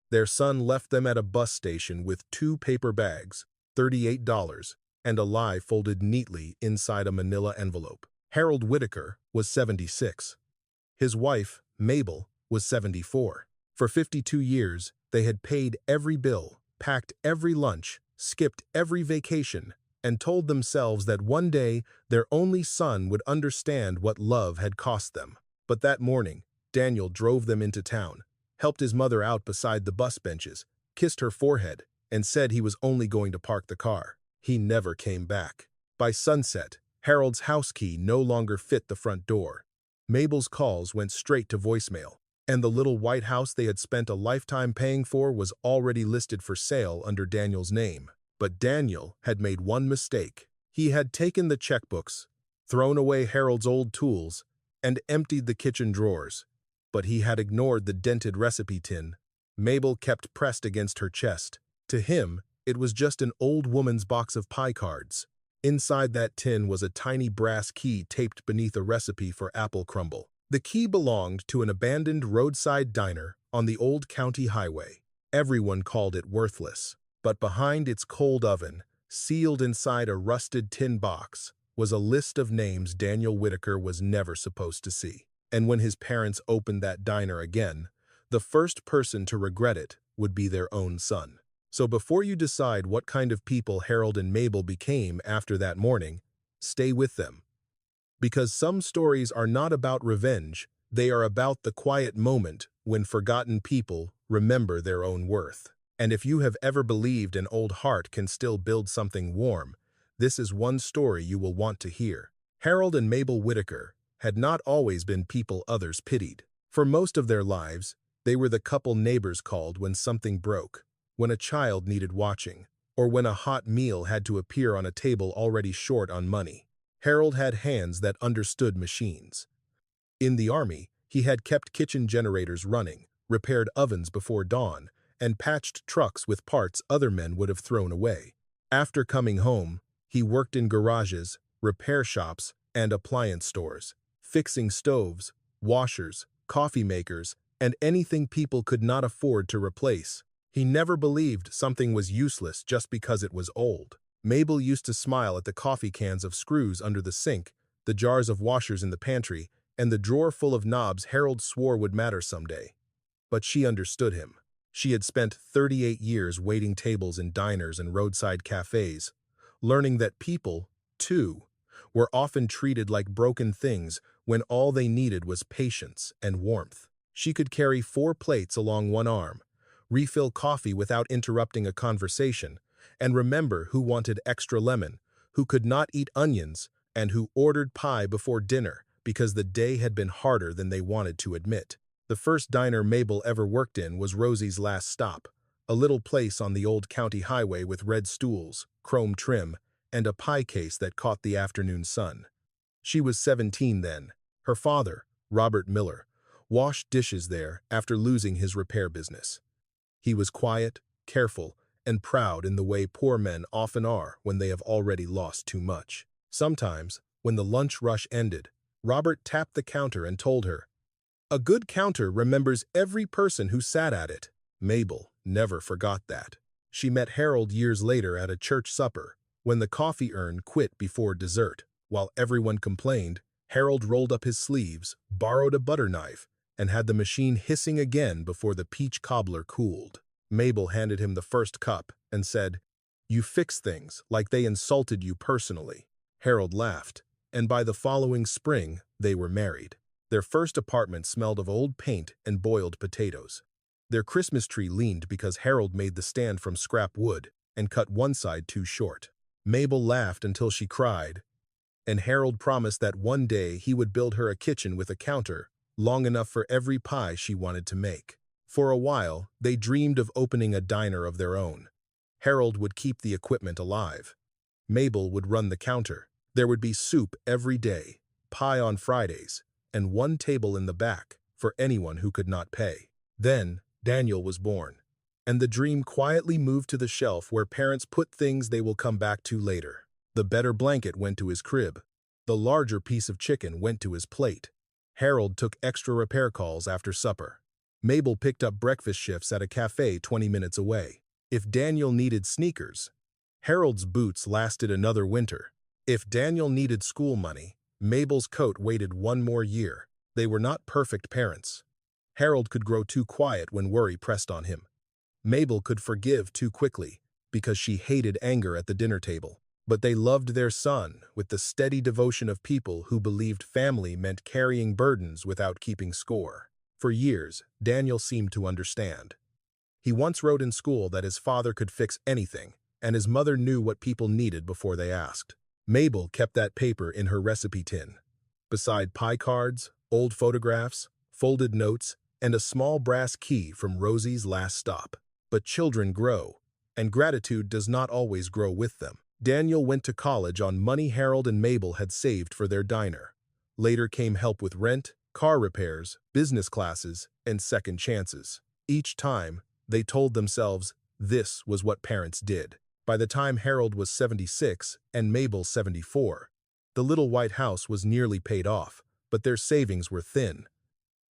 Their son left them at a bus station with 2 paper bags, $38, and a lie folded neatly inside a manila envelope. Harold Whitaker was 76. His wife, Mabel, was 74. For 52 years, they had paid every bill, packed every lunch, skipped every vacation, and told themselves that one day their only son would understand what love had cost them. But that morning, Daniel drove them into town, helped his mother out beside the bus benches, kissed her forehead, and said he was only going to park the car. He never came back. By sunset, Harold's house key no longer fit the front door. Mabel's calls went straight to voicemail, and the little white house they had spent a lifetime paying for was already listed for sale under Daniel's name. But Daniel had made one mistake. He had taken the checkbooks, thrown away Harold's old tools, and emptied the kitchen drawers. But he had ignored the dented recipe tin. Mabel kept pressed against her chest. To him, it was just an old woman's box of pie cards. Inside that tin was a tiny brass key taped beneath a recipe for apple crumble. The key belonged to an abandoned roadside diner on the old county highway. Everyone called it worthless. But behind its cold oven, sealed inside a rusted tin box, was a list of names Daniel Whitaker was never supposed to see. And when his parents opened that diner again, the first person to regret it would be their own son. So before you decide what kind of people Harold and Mabel became after that morning, stay with them. Because some stories are not about revenge, they are about the quiet moment when forgotten people remember their own worth. And if you have ever believed an old heart can still build something warm, this is one story you will want to hear. Harold and Mabel Whitaker had not always been people others pitied. For most of their lives, they were the couple neighbors called when something broke, when a child needed watching, or when a hot meal had to appear on a table already short on money. Harold had hands that understood machines. In the army, he had kept kitchen generators running, repaired ovens before dawn, and patched trucks with parts other men would have thrown away. After coming home, he worked in garages, repair shops, and appliance stores, fixing stoves, washers, coffee makers, and anything people could not afford to replace. He never believed something was useless just because it was old. Mabel used to smile at the coffee cans of screws under the sink, the jars of washers in the pantry, and the drawer full of knobs Harold swore would matter someday. But she understood him. She had spent 38 years waiting tables in diners and roadside cafes, learning that people, too, were often treated like broken things when all they needed was patience and warmth. She could carry 4 plates along one arm, refill coffee without interrupting a conversation, and remember who wanted extra lemon, who could not eat onions, and who ordered pie before dinner because the day had been harder than they wanted to admit. The first diner Mabel ever worked in was Rosie's Last Stop, a little place on the old county highway with red stools, chrome trim, and a pie case that caught the afternoon sun. She was 17 then. Her father, Robert Miller, washed dishes there after losing his repair business. He was quiet, careful, and proud in the way poor men often are when they have already lost too much. Sometimes, when the lunch rush ended, Robert tapped the counter and told her, "A good counter remembers every person who sat at it." Mabel never forgot that. She met Harold years later at a church supper, when the coffee urn quit before dessert. While everyone complained, Harold rolled up his sleeves, borrowed a butter knife, and had the machine hissing again before the peach cobbler cooled. Mabel handed him the first cup and said, "You fix things like they insulted you personally." Harold laughed, and by the following spring, they were married. Their first apartment smelled of old paint and boiled potatoes. Their Christmas tree leaned because Harold made the stand from scrap wood and cut one side too short. Mabel laughed until she cried, and Harold promised that one day he would build her a kitchen with a counter long enough for every pie she wanted to make. For a while, they dreamed of opening a diner of their own. Harold would keep the equipment alive. Mabel would run the counter. There would be soup every day, pie on Fridays, and one table in the back for anyone who could not pay. Then, Daniel was born, and the dream quietly moved to the shelf where parents put things they will come back to later. The better blanket went to his crib. The larger piece of chicken went to his plate. Harold took extra repair calls after supper. Mabel picked up breakfast shifts at a cafe 20 minutes away. If Daniel needed sneakers, Harold's boots lasted another winter. If Daniel needed school money, Mabel's coat waited one more year. They were not perfect parents. Harold could grow too quiet when worry pressed on him. Mabel could forgive too quickly because she hated anger at the dinner table. But they loved their son with the steady devotion of people who believed family meant carrying burdens without keeping score. For years, Daniel seemed to understand. He once wrote in school that his father could fix anything, and his mother knew what people needed before they asked. Mabel kept that paper in her recipe tin, beside pie cards, old photographs, folded notes, and a small brass key from Rosie's last stop. But children grow, and gratitude does not always grow with them. Daniel went to college on money Harold and Mabel had saved for their diner. Later came help with rent, car repairs, business classes, and second chances. Each time, they told themselves this was what parents did. By the time Harold was 76 and Mabel 74, the little white house was nearly paid off, but their savings were thin.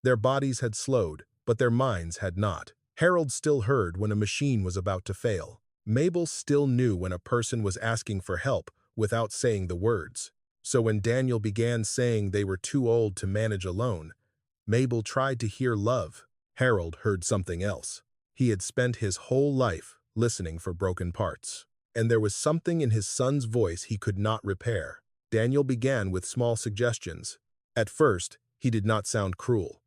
Their bodies had slowed, but their minds had not. Harold still heard when a machine was about to fail. Mabel still knew when a person was asking for help without saying the words. So when Daniel began saying they were too old to manage alone, Mabel tried to hear love. Harold heard something else. He had spent his whole life listening for broken parts, and there was something in his son's voice he could not repair. Daniel began with small suggestions. At first, he did not sound cruel.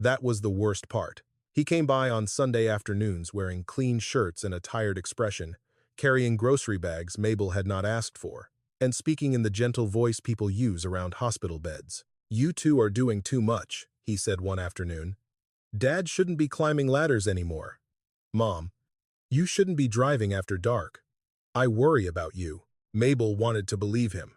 That was the worst part. He came by on Sunday afternoons wearing clean shirts and a tired expression, carrying grocery bags Mabel had not asked for, and speaking in the gentle voice people use around hospital beds. "You two are doing too much," he said one afternoon. "Dad shouldn't be climbing ladders anymore. Mom, you shouldn't be driving after dark. I worry about you." Mabel wanted to believe him.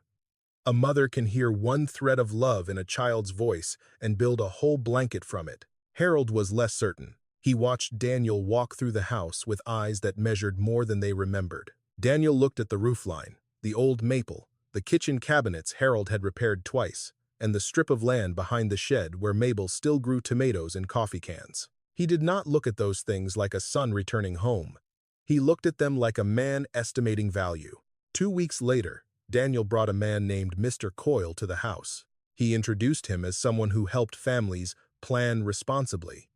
A mother can hear one thread of love in a child's voice and build a whole blanket from it. Harold was less certain. He watched Daniel walk through the house with eyes that measured more than they remembered. Daniel looked at the roofline, the old maple, the kitchen cabinets Harold had repaired twice, and the strip of land behind the shed where Mabel still grew tomatoes and coffee cans. He did not look at those things like a son returning home. He looked at them like a man estimating value. 2 weeks later, Daniel brought a man named Mr. Coyle to the house. He introduced him as someone who helped families plan responsibly.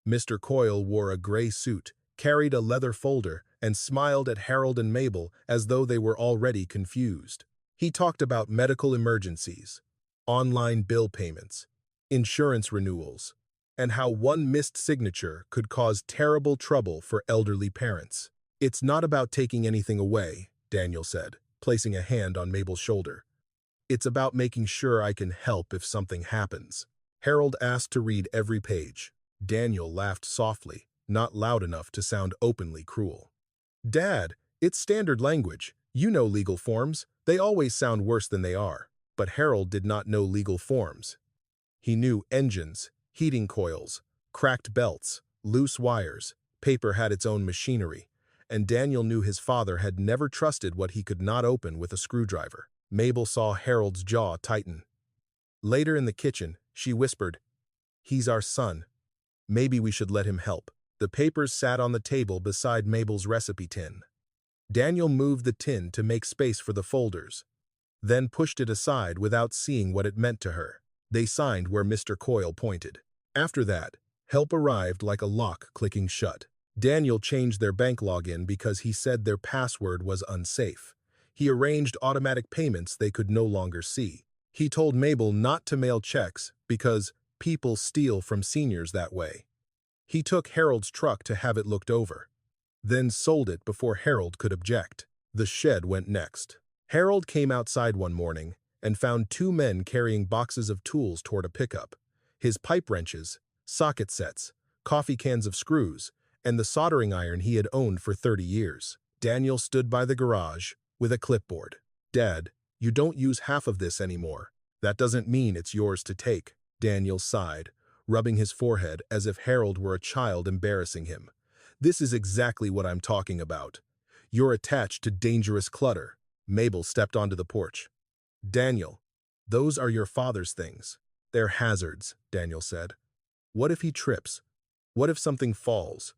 Mr. Coyle wore a gray suit, carried a leather folder, and smiled at Harold and Mabel as though they were already confused. He talked about medical emergencies, online bill payments, insurance renewals, and how one missed signature could cause terrible trouble for elderly parents. "It's not about taking anything away," Daniel said, placing a hand on Mabel's shoulder. "It's about making sure I can help if something happens." Harold asked to read every page. Daniel laughed softly, not loud enough to sound openly cruel. "Dad, it's standard language. You know legal forms. They always sound worse than they are." But Harold did not know legal forms. He knew engines, heating coils, cracked belts, loose wires. Paper had its own machinery, and Daniel knew his father had never trusted what he could not open with a screwdriver. Mabel saw Harold's jaw tighten. Later in the kitchen, she whispered, "He's our son. Maybe we should let him help." The papers sat on the table beside Mabel's recipe tin. Daniel moved the tin to make space for the folders, then pushed it aside without seeing what it meant to her. They signed where Mr. Coyle pointed. After that, help arrived like a lock clicking shut. Daniel changed their bank login because he said their password was unsafe. He arranged automatic payments they could no longer see. He told Mabel not to mail checks because people steal from seniors that way. He took Harold's truck to have it looked over, then sold it before Harold could object. The shed went next. Harold came outside one morning and found 2 men carrying boxes of tools toward a pickup. His pipe wrenches, socket sets, coffee cans of screws, and the soldering iron he had owned for 30 years. Daniel stood by the garage with a clipboard. "Dad, you don't use half of this anymore. That doesn't mean it's yours to take." Daniel sighed, rubbing his forehead as if Harold were a child embarrassing him. "This is exactly what I'm talking about. You're attached to dangerous clutter." Mabel stepped onto the porch. "Daniel, those are your father's things." "They're hazards," Daniel said. "What if he trips? What if something falls?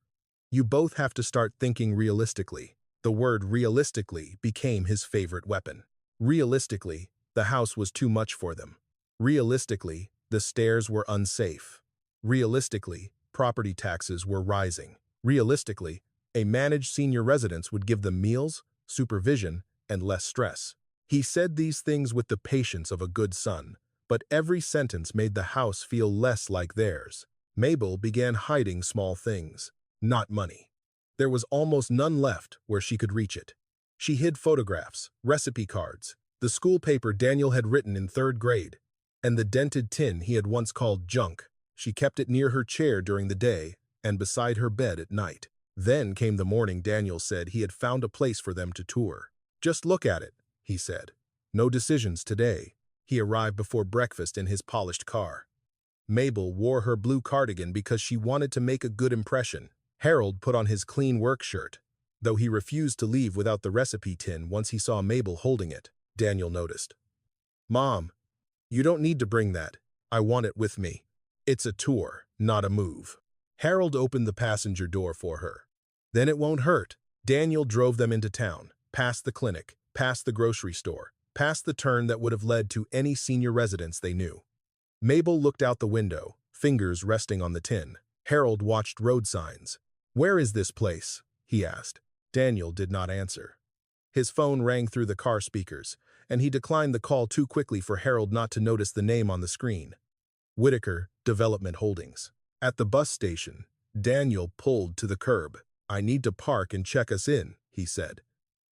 You both have to start thinking realistically. The word realistically became his favorite weapon. Realistically, the house was too much for them. Realistically, the stairs were unsafe. Realistically, property taxes were rising. Realistically, a managed senior residence would give them meals, supervision, and less stress. He said these things with the patience of a good son, but every sentence made the house feel less like theirs. Mabel began hiding small things, not money. There was almost none left where she could reach it. She hid photographs, recipe cards, the school paper Daniel had written in 3rd grade, and the dented tin he had once called junk. She kept it near her chair during the day and beside her bed at night. Then came the morning Daniel said he had found a place for them to tour. "Just look at it," he said. "No decisions today." He arrived before breakfast in his polished car. Mabel wore her blue cardigan because she wanted to make a good impression. Harold put on his clean work shirt, though he refused to leave without the recipe tin once he saw Mabel holding it. Daniel noticed. "Mom, you don't need to bring that. I want it with me. It's a tour, not a move." Harold opened the passenger door for her. "Then it won't hurt." Daniel drove them into town, past the clinic, past the grocery store, past the turn that would have led to any senior residence they knew. Mabel looked out the window, fingers resting on the tin. Harold watched road signs. "Where is this place?" he asked. Daniel did not answer. His phone rang through the car speakers, and he declined the call too quickly for Harold not to notice the name on the screen. Whitaker Development Holdings. At the bus station, Daniel pulled to the curb. "I need to park and check us in," he said.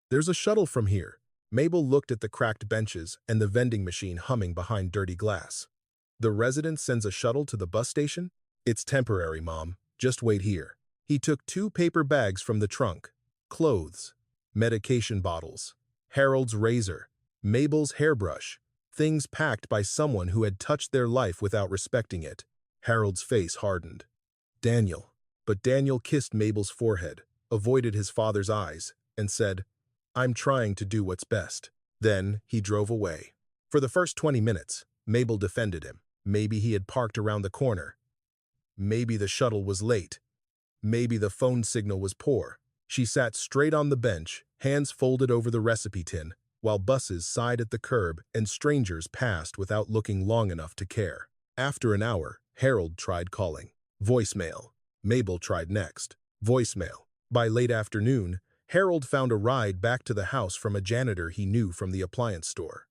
"There's a shuttle from here." Mabel looked at the cracked benches and the vending machine humming behind dirty glass. "The resident sends a shuttle to the bus station?" "It's temporary, Mom. Just wait here." He took 2 paper bags from the trunk. Clothes, medication bottles, Harold's razor, Mabel's hairbrush, things packed by someone who had touched their life without respecting it. Harold's face hardened. "Daniel." But Daniel kissed Mabel's forehead, avoided his father's eyes, and said, "I'm trying to do what's best." Then he drove away. For the first 20 minutes, Mabel defended him. Maybe he had parked around the corner. Maybe the shuttle was late. Maybe the phone signal was poor. She sat straight on the bench, hands folded over the recipe tin, while buses sighed at the curb and strangers passed without looking long enough to care. After an hour, Harold tried calling. Voicemail. Mabel tried next. Voicemail. By late afternoon, Harold found a ride back to the house from a janitor he knew from the appliance store.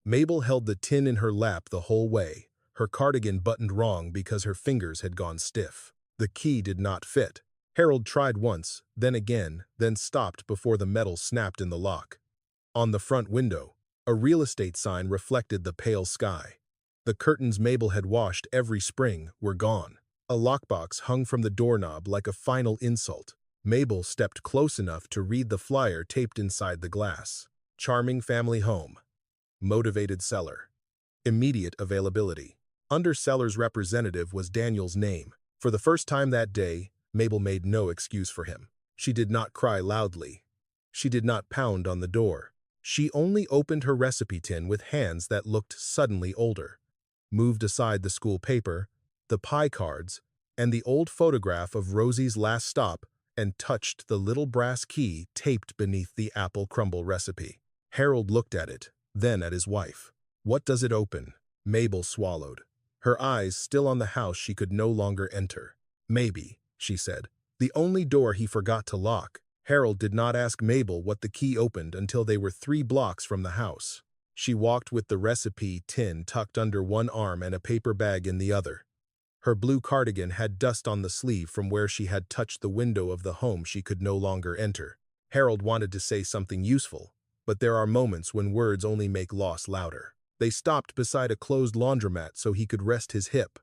Mabel held the tin in her lap the whole way, her cardigan buttoned wrong because her fingers had gone stiff. The key did not fit. Harold tried once, then again, then stopped before the metal snapped in the lock. On the front window, a real estate sign reflected the pale sky. The curtains Mabel had washed every spring were gone. A lockbox hung from the doorknob like a final insult. Mabel stepped close enough to read the flyer taped inside the glass. Charming family home. Motivated seller. Immediate availability. Under seller's representative was Daniel's name. For the first time that day, Mabel made no excuse for him. She did not cry loudly. She did not pound on the door. She only opened her recipe tin with hands that looked suddenly older, moved aside the school paper, the pie cards, and the old photograph of Rosie's last stop, and touched the little brass key taped beneath the apple crumble recipe. Harold looked at it, then at his wife. "What does it open?" Mabel swallowed, her eyes still on the house she could no longer enter. "Maybe," she said, "the only door he forgot to lock." Harold did not ask Mabel what the key opened until they were 3 blocks from the house. She walked with the recipe tin tucked under one arm and a paper bag in the other. Her blue cardigan had dust on the sleeve from where she had touched the window of the home she could no longer enter. Harold wanted to say something useful, but there are moments when words only make loss louder. They stopped beside a closed laundromat so he could rest his hip.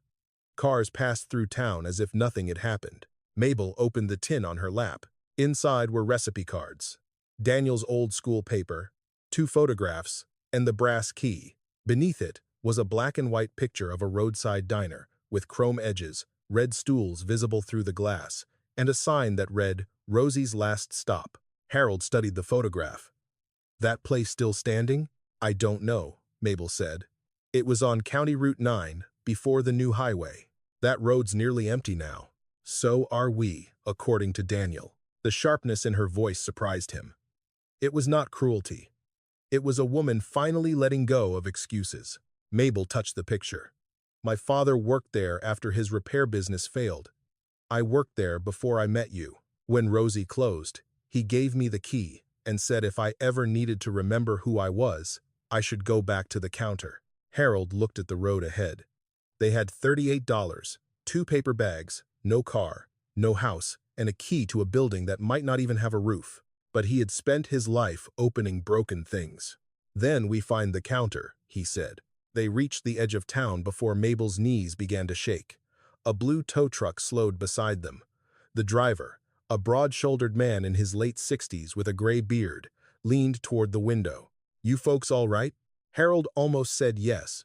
Cars passed through town as if nothing had happened. Mabel opened the tin on her lap. Inside were recipe cards, Daniel's old school paper, 2 photographs, and the brass key. Beneath it was a black and white picture of a roadside diner, with chrome edges, red stools visible through the glass, and a sign that read, "Rosie's Last Stop." Harold studied the photograph. "That place still standing?" "I don't know," Mabel said. "It was on County Route 9, before the new highway. That road's nearly empty now." So are we, according to Daniel. The sharpness in her voice surprised him. It was not cruelty. It was a woman finally letting go of excuses. Mabel touched the picture. My father worked there after his repair business failed. I worked there before I met you. When Rosie closed, he gave me the key and said if I ever needed to remember who I was, I should go back to the counter. Harold looked at the road ahead. They had $38, 2 paper bags, no car, no house, and a key to a building that might not even have a roof. But he had spent his life opening broken things. Then we find the counter, he said. They reached the edge of town before Mabel's knees began to shake. A blue tow truck slowed beside them. The driver, a broad-shouldered man in his late 60s with a gray beard, leaned toward the window. You folks all right? Harold almost said yes.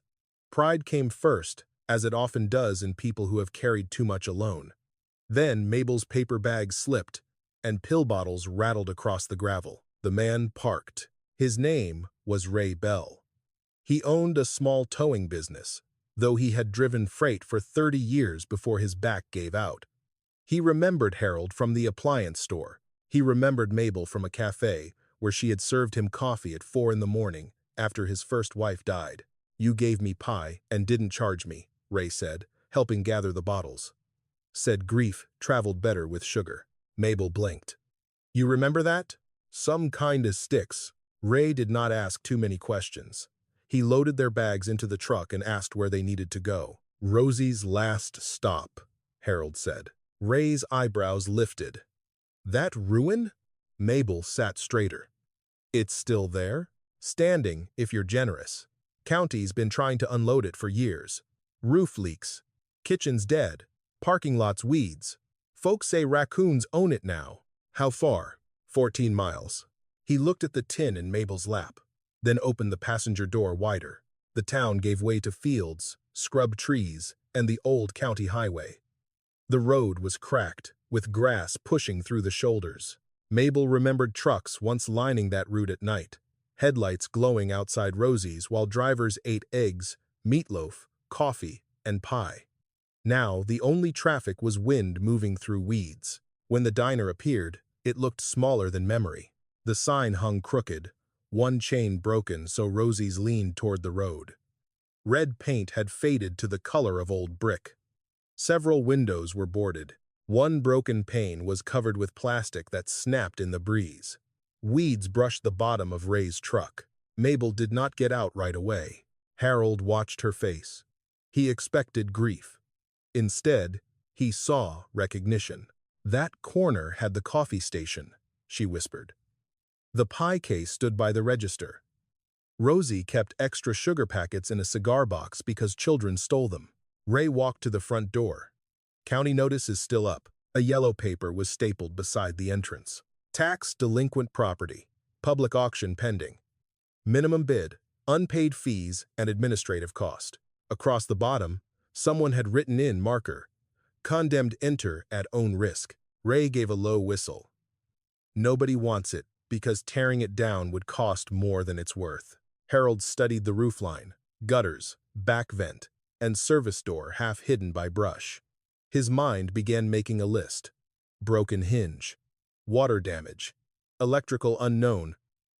Pride came first, as it often does in people who have carried too much alone. Then Mabel's paper bag slipped, and pill bottles rattled across the gravel. The man parked. His name was Ray Bell. He owned a small towing business, though he had driven freight for 30 years before his back gave out. He remembered Harold from the appliance store. He remembered Mabel from a cafe where she had served him coffee at 4 in the morning after his first wife died. You gave me pie and didn't charge me, Ray said, helping gather the bottles. Said grief traveled better with sugar. Mabel blinked. You remember that? Some kinda sticks. Ray did not ask too many questions. He loaded their bags into the truck and asked where they needed to go. Rosie's last stop, Harold said. Ray's eyebrows lifted. That ruin? Mabel sat straighter. It's still there? Standing, if you're generous. County's been trying to unload it for years. Roof leaks. Kitchen's dead. Parking lot's weeds. Folks say raccoons own it now. How far? 14 miles. He looked at the tin in Mabel's lap, then opened the passenger door wider. The town gave way to fields, scrub trees, and the old county highway. The road was cracked, with grass pushing through the shoulders. Mabel remembered trucks once lining that route at night, headlights glowing outside Rosie's while drivers ate eggs, meatloaf, coffee, and pie. Now, the only traffic was wind moving through weeds. When the diner appeared, it looked smaller than memory. The sign hung crooked, one chain broken so Rosie's leaned toward the road. Red paint had faded to the color of old brick. Several windows were boarded. One broken pane was covered with plastic that snapped in the breeze. Weeds brushed the bottom of Ray's truck. Mabel did not get out right away. Harold watched her face. He expected grief. Instead, he saw recognition. That corner had the coffee station, she whispered. The pie case stood by the register. Rosie kept extra sugar packets in a cigar box because children stole them. Ray walked to the front door. County notice is still up. A yellow paper was stapled beside the entrance. Tax delinquent property. Public auction pending. Minimum bid, unpaid fees, and administrative cost. Across the bottom, someone had written in marker. Condemned enter at own risk. Ray gave a low whistle. Nobody wants it, because tearing it down would cost more than it's worth. Harold studied the roofline, gutters, back vent, and service door half hidden by brush. His mind began making a list. Broken hinge, water damage, electrical unknown,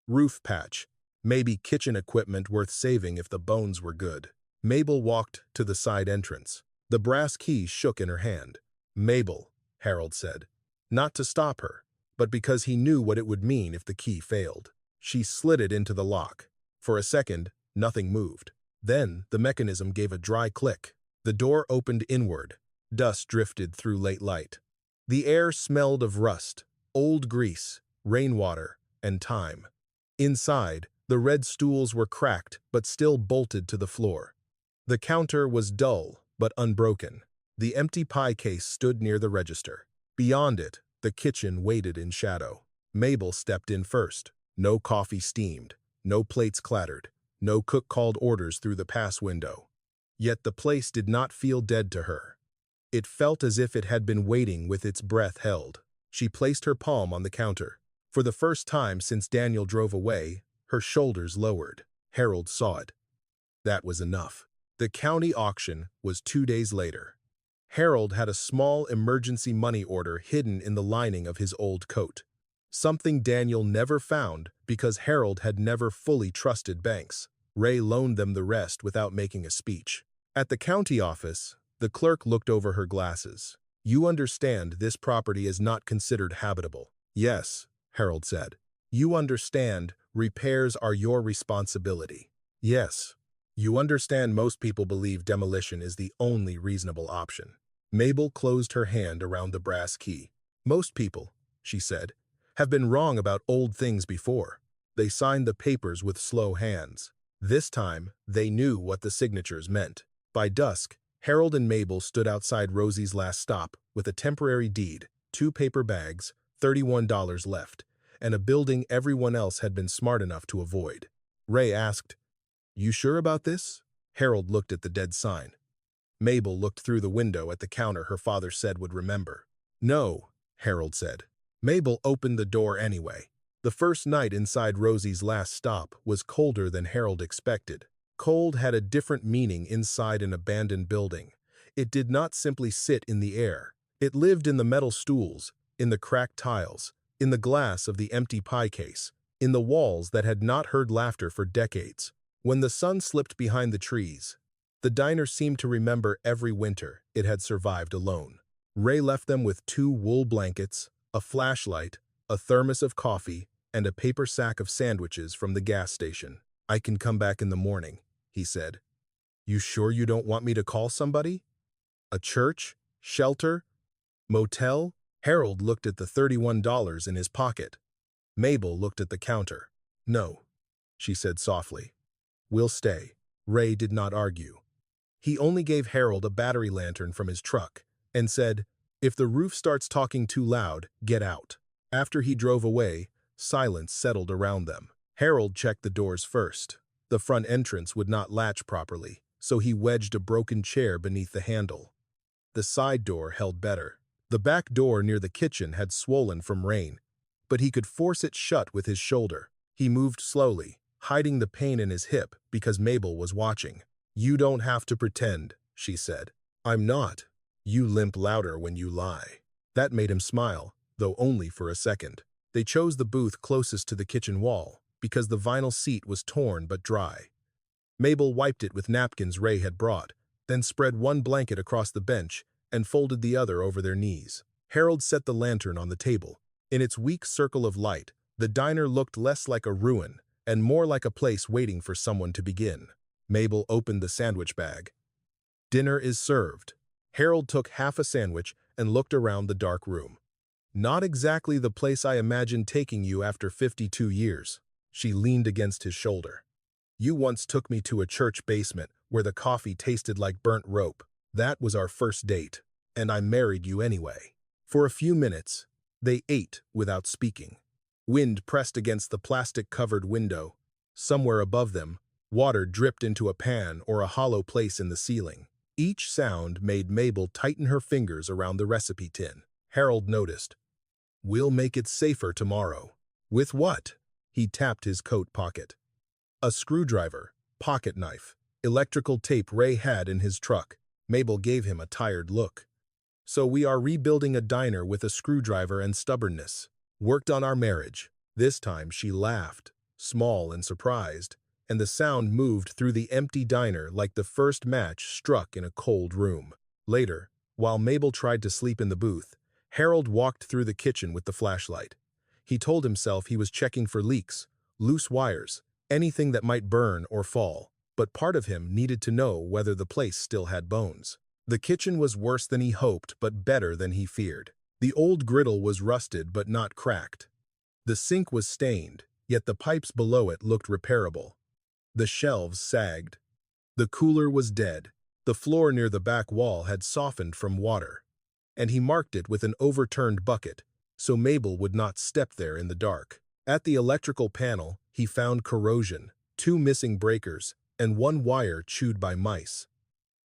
roof patch, maybe kitchen equipment worth saving if the bones were good. Mabel walked to the side entrance. The brass key shook in her hand. Mabel, Harold said, not to stop her, but because he knew what it would mean if the key failed. She slid it into the lock. For a second, nothing moved. Then the mechanism gave a dry click. The door opened inward. Dust drifted through late light. The air smelled of rust, old grease, rainwater, and time. Inside, the red stools were cracked but still bolted to the floor. The counter was dull but unbroken. The empty pie case stood near the register. Beyond it, the kitchen waited in shadow. Mabel stepped in first. No coffee steamed, no plates clattered, no cook called orders through the pass window. Yet the place did not feel dead to her. It felt as if it had been waiting with its breath held. She placed her palm on the counter. For the first time since Daniel drove away, her shoulders lowered. Harold saw it. That was enough. The county auction was 2 days later. Harold had a small emergency money order hidden in the lining of his old coat. Something Daniel never found because Harold had never fully trusted banks. Ray loaned them the rest without making a speech. At the county office, the clerk looked over her glasses. "You understand this property is not considered habitable." "Yes," Harold said. "You understand repairs are your responsibility." "Yes." "You understand most people believe demolition is the only reasonable option." Mabel closed her hand around the brass key. "Most people," she said, "have been wrong about old things before. They signed the papers with slow hands. This time, they knew what the signatures meant." By dusk, Harold and Mabel stood outside Rosie's last stop with a temporary deed, 2 paper bags, $31 left, and a building everyone else had been smart enough to avoid. Ray asked, "You sure about this?" Harold looked at the dead sign. Mabel looked through the window at the counter her father said would remember. "No," Harold said. Mabel opened the door anyway. The first night inside Rosie's last stop was colder than Harold expected. Cold had a different meaning inside an abandoned building. It did not simply sit in the air. It lived in the metal stools, in the cracked tiles, in the glass of the empty pie case, in the walls that had not heard laughter for decades. When the sun slipped behind the trees, the diner seemed to remember every winter it had survived alone. Ray left them with 2 wool blankets, a flashlight, a thermos of coffee, and a paper sack of sandwiches from the gas station. "I can come back in the morning," he said. "You sure you don't want me to call somebody? A church? Shelter? Motel?" Harold looked at the $31 in his pocket. Mabel looked at the counter. "No," she said softly. "We'll stay." Ray did not argue. He only gave Harold a battery lantern from his truck and said, "If the roof starts talking too loud, get out." After he drove away, silence settled around them. Harold checked the doors first. The front entrance would not latch properly, so he wedged a broken chair beneath the handle. The side door held better. The back door near the kitchen had swollen from rain, but he could force it shut with his shoulder. He moved slowly, hiding the pain in his hip because Mabel was watching. "You don't have to pretend," she said. "I'm not. You limp louder when you lie." That made him smile, though only for a second. They chose the booth closest to the kitchen wall because the vinyl seat was torn but dry. Mabel wiped it with napkins Ray had brought, then spread one blanket across the bench and folded the other over their knees. Harold set the lantern on the table. In its weak circle of light, the diner looked less like a ruin and more like a place waiting for someone to begin. Mabel opened the sandwich bag. "Dinner is served." Harold took half a sandwich and looked around the dark room. "Not exactly the place I imagined taking you after 52 years. She leaned against his shoulder. "You once took me to a church basement where the coffee tasted like burnt rope. That was our first date, and I married you anyway." For a few minutes, they ate without speaking. Wind pressed against the plastic-covered window. Somewhere above them, water dripped into a pan or a hollow place in the ceiling. Each sound made Mabel tighten her fingers around the recipe tin. Harold noticed. "We'll make it safer tomorrow." "With what?" He tapped his coat pocket. A screwdriver, pocket knife, electrical tape Ray had in his truck. Mabel gave him a tired look. "So we are rebuilding a diner with a screwdriver and stubbornness. Worked on our marriage." This time she laughed, small and surprised, and the sound moved through the empty diner like the first match struck in a cold room. Later, while Mabel tried to sleep in the booth, Harold walked through the kitchen with the flashlight. He told himself he was checking for leaks, loose wires, anything that might burn or fall, but part of him needed to know whether the place still had bones. The kitchen was worse than he hoped but better than he feared. The old griddle was rusted but not cracked. The sink was stained, yet the pipes below it looked repairable. The shelves sagged. The cooler was dead. The floor near the back wall had softened from water, and he marked it with an overturned bucket, so Mabel would not step there in the dark. At the electrical panel, he found corrosion, 2 missing breakers, and 1 wire chewed by mice.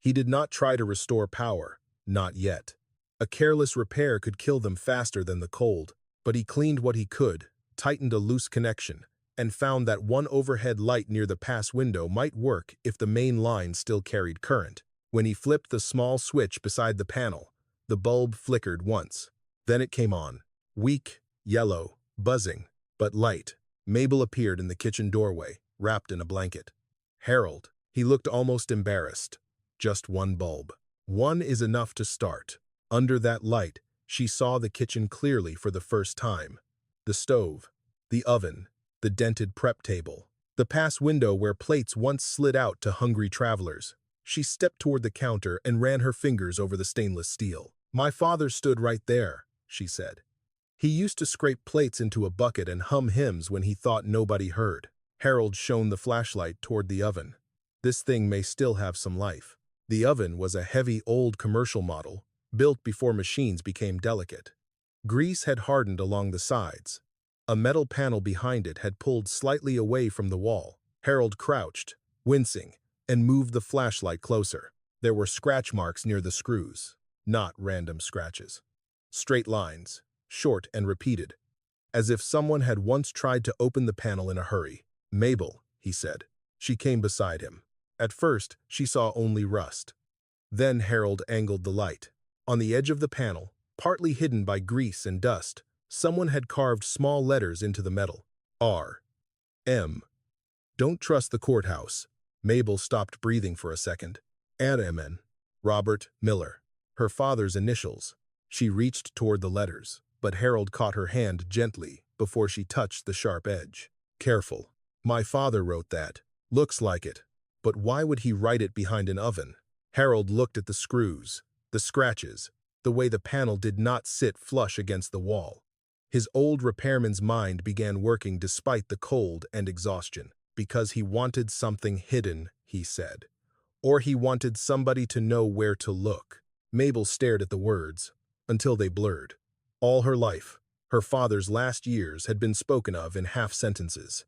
He did not try to restore power, not yet. A careless repair could kill them faster than the cold, but he cleaned what he could, tightened a loose connection, and found that one overhead light near the pass window might work if the main line still carried current. When he flipped the small switch beside the panel, the bulb flickered once. Then it came on. Weak, yellow, buzzing, but light. Mabel appeared in the kitchen doorway, wrapped in a blanket. Harold. He looked almost embarrassed. Just one bulb. One is enough to start. Under that light, she saw the kitchen clearly for the first time. The stove, the oven, the dented prep table, the pass window where plates once slid out to hungry travelers. She stepped toward the counter and ran her fingers over the stainless steel. "My father stood right there," she said. "He used to scrape plates into a bucket and hum hymns when he thought nobody heard." Harold shone the flashlight toward the oven. "This thing may still have some life." The oven was a heavy old commercial model, built before machines became delicate. Grease had hardened along the sides. A metal panel behind it had pulled slightly away from the wall. Harold crouched, wincing, and moved the flashlight closer. There were scratch marks near the screws, not random scratches. Straight lines, short and repeated, as if someone had once tried to open the panel in a hurry. "Mabel," he said. She came beside him. At first, she saw only rust. Then Harold angled the light. On the edge of the panel, partly hidden by grease and dust, someone had carved small letters into the metal. R. M. "Don't trust the courthouse." Mabel stopped breathing for a second. "RMN. Robert Miller." Her father's initials. She reached toward the letters, but Harold caught her hand gently before she touched the sharp edge. "Careful. My father wrote that. Looks like it. But why would he write it behind an oven?" Harold looked at the screws, the scratches, the way the panel did not sit flush against the wall. His old repairman's mind began working despite the cold and exhaustion. "Because he wanted something hidden," he said. "Or he wanted somebody to know where to look." Mabel stared at the words, until they blurred. All her life, her father's last years had been spoken of in half-sentences.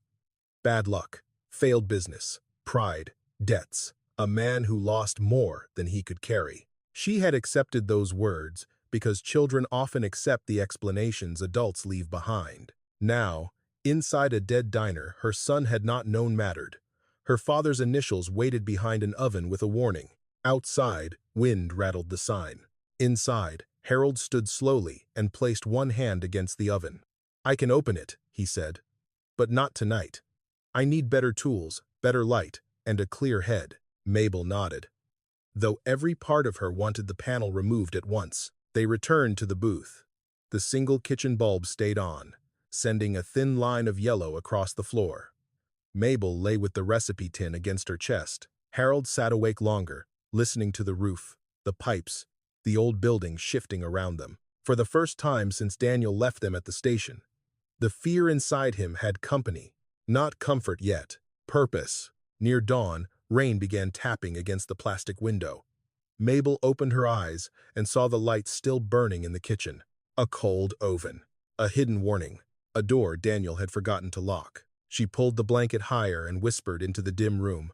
Bad luck, failed business, pride, debts, a man who lost more than he could carry. She had accepted those words because children often accept the explanations adults leave behind. Now, inside a dead diner her son had not known mattered. Her father's initials waited behind an oven with a warning. Outside, wind rattled the sign. Inside, Harold stood slowly and placed one hand against the oven. "I can open it," he said. "But not tonight. I need better tools, better light, and a clear head." Mabel nodded. Though every part of her wanted the panel removed at once, they returned to the booth. The single kitchen bulb stayed on, sending a thin line of yellow across the floor. Mabel lay with the recipe tin against her chest. Harold sat awake longer, listening to the roof, the pipes, the old building shifting around them. For the first time since Daniel left them at the station, the fear inside him had company. Not comfort yet, purpose. Near dawn, rain began tapping against the plastic window. Mabel opened her eyes and saw the light still burning in the kitchen. A cold oven. A hidden warning. A door Daniel had forgotten to lock. She pulled the blanket higher and whispered into the dim room.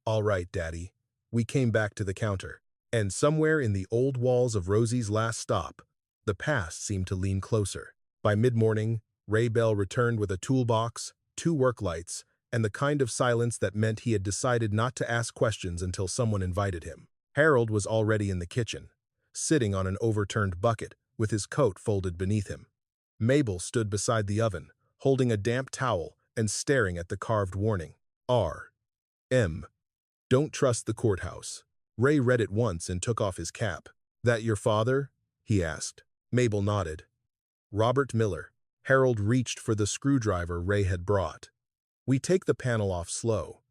"All right, Daddy." We came back to the counter. And somewhere in the old walls of Rosie's last stop, the past seemed to lean closer. By mid-morning, Ray Bell returned with a toolbox, 2 work lights, and the kind of silence that meant he had decided not to ask questions until someone invited him. Harold was already in the kitchen, sitting on an overturned bucket with his coat folded beneath him. Mabel stood beside the oven, holding a damp towel and staring at the carved warning. R. M. Don't trust the courthouse. Ray read it once and took off his cap. "That your father?" he asked. Mabel nodded. "Robert Miller." Harold reached for the screwdriver Ray had brought. "We take the panel off slow.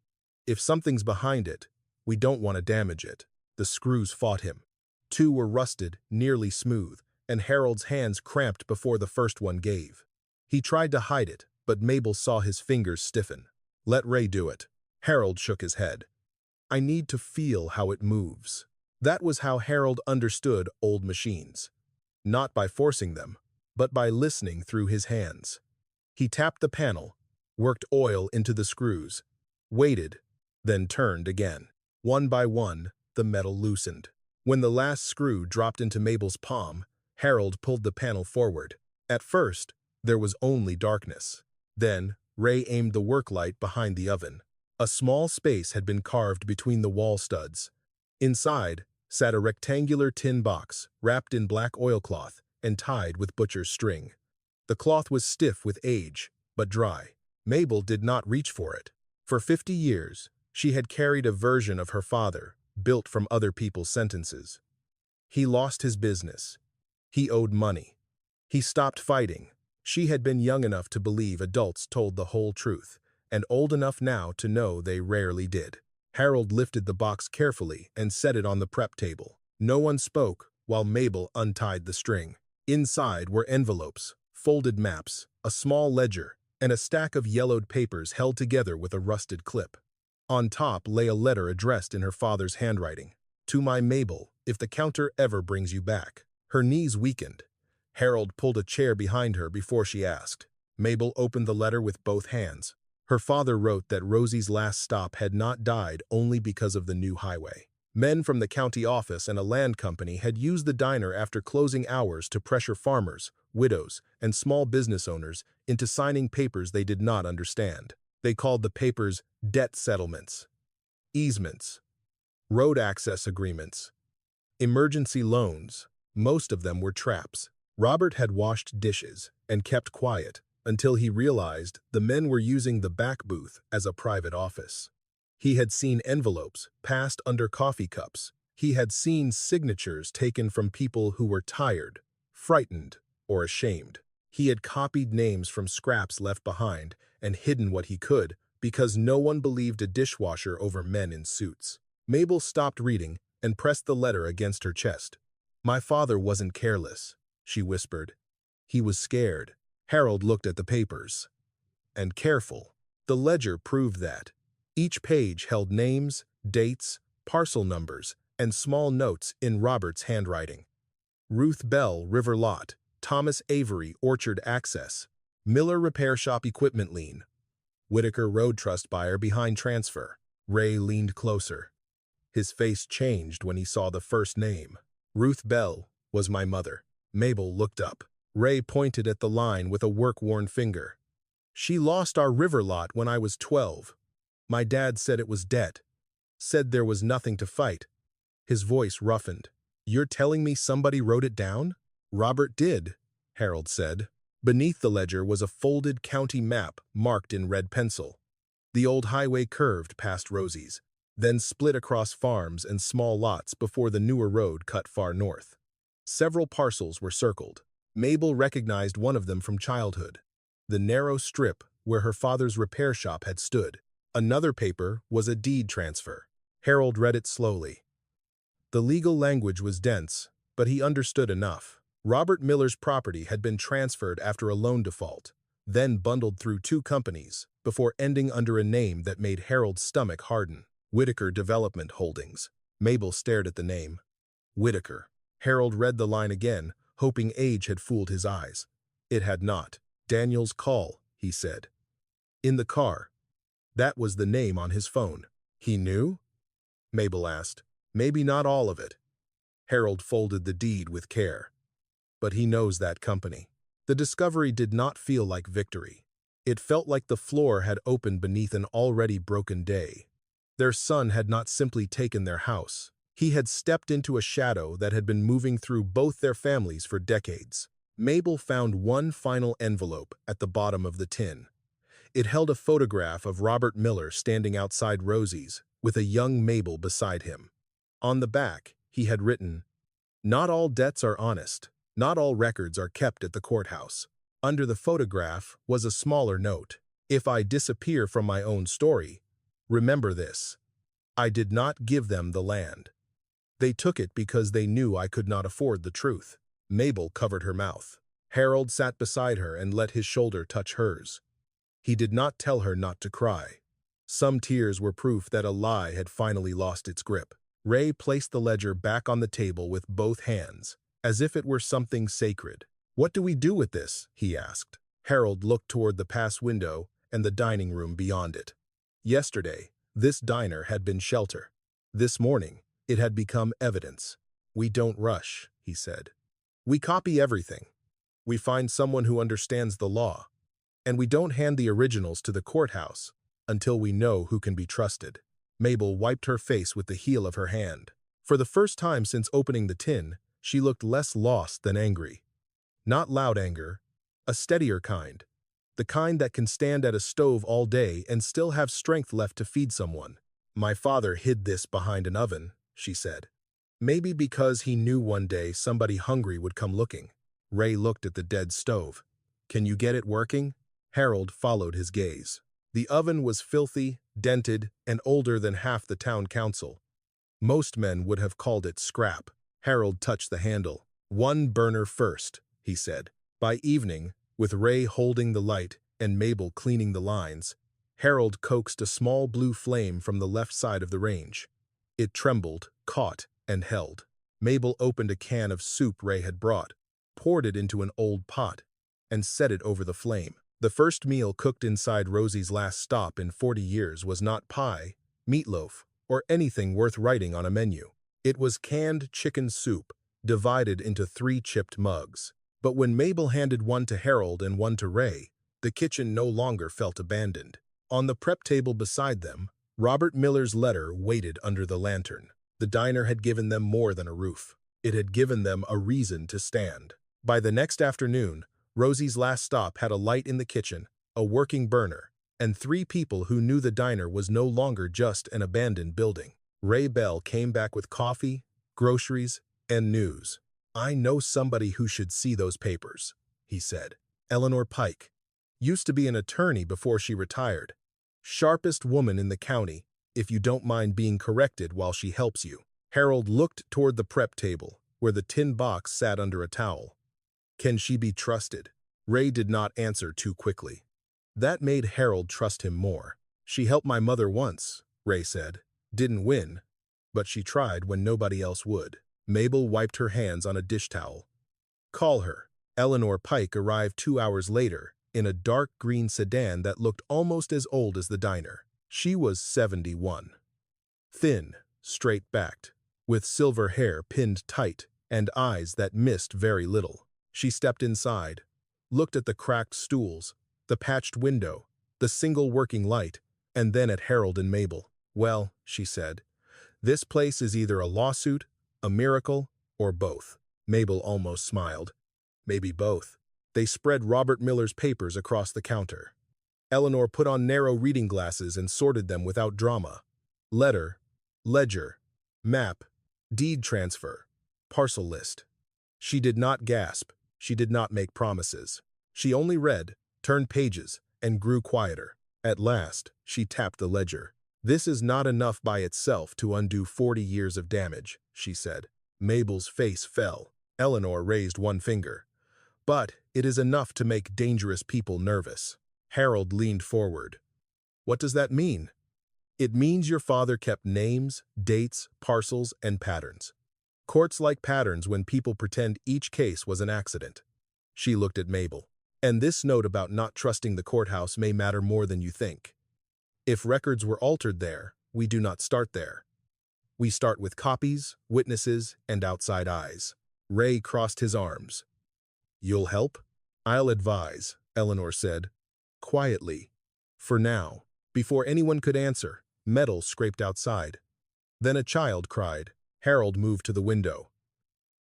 If something's behind it, we don't want to damage it." The screws fought him. 2 were rusted, nearly smooth, and Harold's hands cramped before the first one gave. He tried to hide it, but Mabel saw his fingers stiffen. "Let Ray do it." Harold shook his head. "I need to feel how it moves." That was how Harold understood old machines. Not by forcing them, but by listening through his hands. He tapped the panel, worked oil into the screws, waited, then turned again. One by one, the metal loosened. When the last screw dropped into Mabel's palm, Harold pulled the panel forward. At first, there was only darkness. Then, Ray aimed the work light behind the oven. A small space had been carved between the wall studs. Inside, sat a rectangular tin box, wrapped in black oilcloth and tied with butcher's string. The cloth was stiff with age, but dry. Mabel did not reach for it. For 50 years, she had carried a version of her father, built from other people's sentences. He lost his business. He owed money. He stopped fighting. She had been young enough to believe adults told the whole truth, and old enough now to know they rarely did. Harold lifted the box carefully and set it on the prep table. No one spoke while Mabel untied the string. Inside were envelopes, folded maps, a small ledger, and a stack of yellowed papers held together with a rusted clip. On top lay a letter addressed in her father's handwriting. "To my Mabel, if the counter ever brings you back." Her knees weakened. Harold pulled a chair behind her before she asked. Mabel opened the letter with both hands. Her father wrote that Rosie's last stop had not died only because of the new highway. Men from the county office and a land company had used the diner after closing hours to pressure farmers, widows, and small business owners into signing papers they did not understand. They called the papers debt settlements, easements, road access agreements, emergency loans. Most of them were traps. Robert had washed dishes and kept quiet until he realized the men were using the back booth as a private office. He had seen envelopes passed under coffee cups. He had seen signatures taken from people who were tired, frightened, or ashamed. He had copied names from scraps left behind and hidden what he could because no one believed a dishwasher over men in suits. Mabel stopped reading and pressed the letter against her chest. "My father wasn't careless," she whispered. "He was scared." Harold looked at the papers. And careful. The ledger proved that. Each page held names, dates, parcel numbers, and small notes in Robert's handwriting. Ruth Bell, River Lot. Thomas Avery, Orchard Access. Miller Repair Shop Equipment Lien. Whitaker Road Trust Buyer behind transfer. Ray leaned closer. His face changed when he saw the first name. Ruth Bell was my mother. Mabel looked up. Ray pointed at the line with a work-worn finger. "She lost our river lot when I was 12. My dad said it was debt. Said there was nothing to fight." His voice roughened. "You're telling me somebody wrote it down?" "Robert did," Harold said. Beneath the ledger was a folded county map marked in red pencil. The old highway curved past Rosie's, then split across farms and small lots before the newer road cut far north. Several parcels were circled. Mabel recognized one of them from childhood, the narrow strip where her father's repair shop had stood. Another paper was a deed transfer. Harold read it slowly. The legal language was dense, but he understood enough. Robert Miller's property had been transferred after a loan default, then bundled through 2 companies, before ending under a name that made Harold's stomach harden. Whitaker Development Holdings. Mabel stared at the name. Whitaker. Harold read the line again, hoping age had fooled his eyes. It had not. "Daniel's call," he said. "In the car." That was the name on his phone. "He knew?" Mabel asked. "Maybe not all of it." Harold folded the deed with care. "But he knows that company." The discovery did not feel like victory. It felt like the floor had opened beneath an already broken day. Their son had not simply taken their house. He had stepped into a shadow that had been moving through both their families for decades. Mabel found one final envelope at the bottom of the tin. It held a photograph of Robert Miller standing outside Rosie's, with a young Mabel beside him. On the back, he had written, "Not all debts are honest. Not all records are kept at the courthouse." Under the photograph was a smaller note. "If I disappear from my own story, remember this. I did not give them the land. They took it because they knew I could not afford the truth." Mabel covered her mouth. Harold sat beside her and let his shoulder touch hers. He did not tell her not to cry. Some tears were proof that a lie had finally lost its grip. Ray placed the ledger back on the table with both hands, as if it were something sacred. "What do we do with this?" he asked. Harold looked toward the pass window and the dining room beyond it. Yesterday, this diner had been shelter. This morning, it had become evidence. "We don't rush," he said. "We copy everything. We find someone who understands the law. And we don't hand the originals to the courthouse until we know who can be trusted." Mabel wiped her face with the heel of her hand. For the first time since opening the tin, she looked less lost than angry. Not loud anger, a steadier kind. The kind that can stand at a stove all day and still have strength left to feed someone. "My father hid this behind an oven," she said. Maybe because he knew one day somebody hungry would come looking. Ray looked at the dead stove. "Can you get it working?" Harold followed his gaze. The oven was filthy, dented, and older than half the town council. Most men would have called it scrap. Harold touched the handle. "One burner first," he said. By evening, with Ray holding the light and Mabel cleaning the lines, Harold coaxed a small blue flame from the left side of the range. It trembled, caught, and held. Mabel opened a can of soup Ray had brought, poured it into an old pot, and set it over the flame. The first meal cooked inside Rosie's last stop in 40 years was not pie, meatloaf, or anything worth writing on a menu. It was canned chicken soup, divided into 3 chipped mugs. But when Mabel handed one to Harold and one to Ray, the kitchen no longer felt abandoned. On the prep table beside them, Robert Miller's letter waited under the lantern. The diner had given them more than a roof. It had given them a reason to stand. By the next afternoon, Rosie's last stop had a light in the kitchen, a working burner, and 3 people who knew the diner was no longer just an abandoned building. Ray Bell came back with coffee, groceries, and news. "I know somebody who should see those papers," he said. "Eleanor Pike. Used to be an attorney before she retired. Sharpest woman in the county, if you don't mind being corrected while she helps you." Harold looked toward the prep table, where the tin box sat under a towel. "Can she be trusted?" Ray did not answer too quickly. That made Harold trust him more. "She helped my mother once," Ray said. "Didn't win, but she tried when nobody else would." Mabel wiped her hands on a dish towel. "Call her." Eleanor Pike arrived 2 hours later in a dark green sedan that looked almost as old as the diner. She was 71. Thin, straight-backed, with silver hair pinned tight and eyes that missed very little. She stepped inside, looked at the cracked stools, the patched window, the single working light, and then at Harold and Mabel. "Well," she said, "this place is either a lawsuit, a miracle, or both." Mabel almost smiled. "Maybe both." They spread Robert Miller's papers across the counter. Eleanor put on narrow reading glasses and sorted them without drama. Letter, ledger, map, deed transfer, parcel list. She did not gasp. She did not make promises. She only read, turned pages, and grew quieter. At last, she tapped the ledger. "This is not enough by itself to undo 40 years of damage," she said. Mabel's face fell. Eleanor raised one finger. "But it is enough to make dangerous people nervous." Harold leaned forward. "What does that mean?" "It means your father kept names, dates, parcels, and patterns. Courts like patterns when people pretend each case was an accident." She looked at Mabel. "And this note about not trusting the courthouse may matter more than you think. If records were altered there, we do not start there. We start with copies, witnesses, and outside eyes." Ray crossed his arms. "You'll help?" "I'll advise," Eleanor said, quietly. "For now." Before anyone could answer, metal scraped outside. Then a child cried. Harold moved to the window.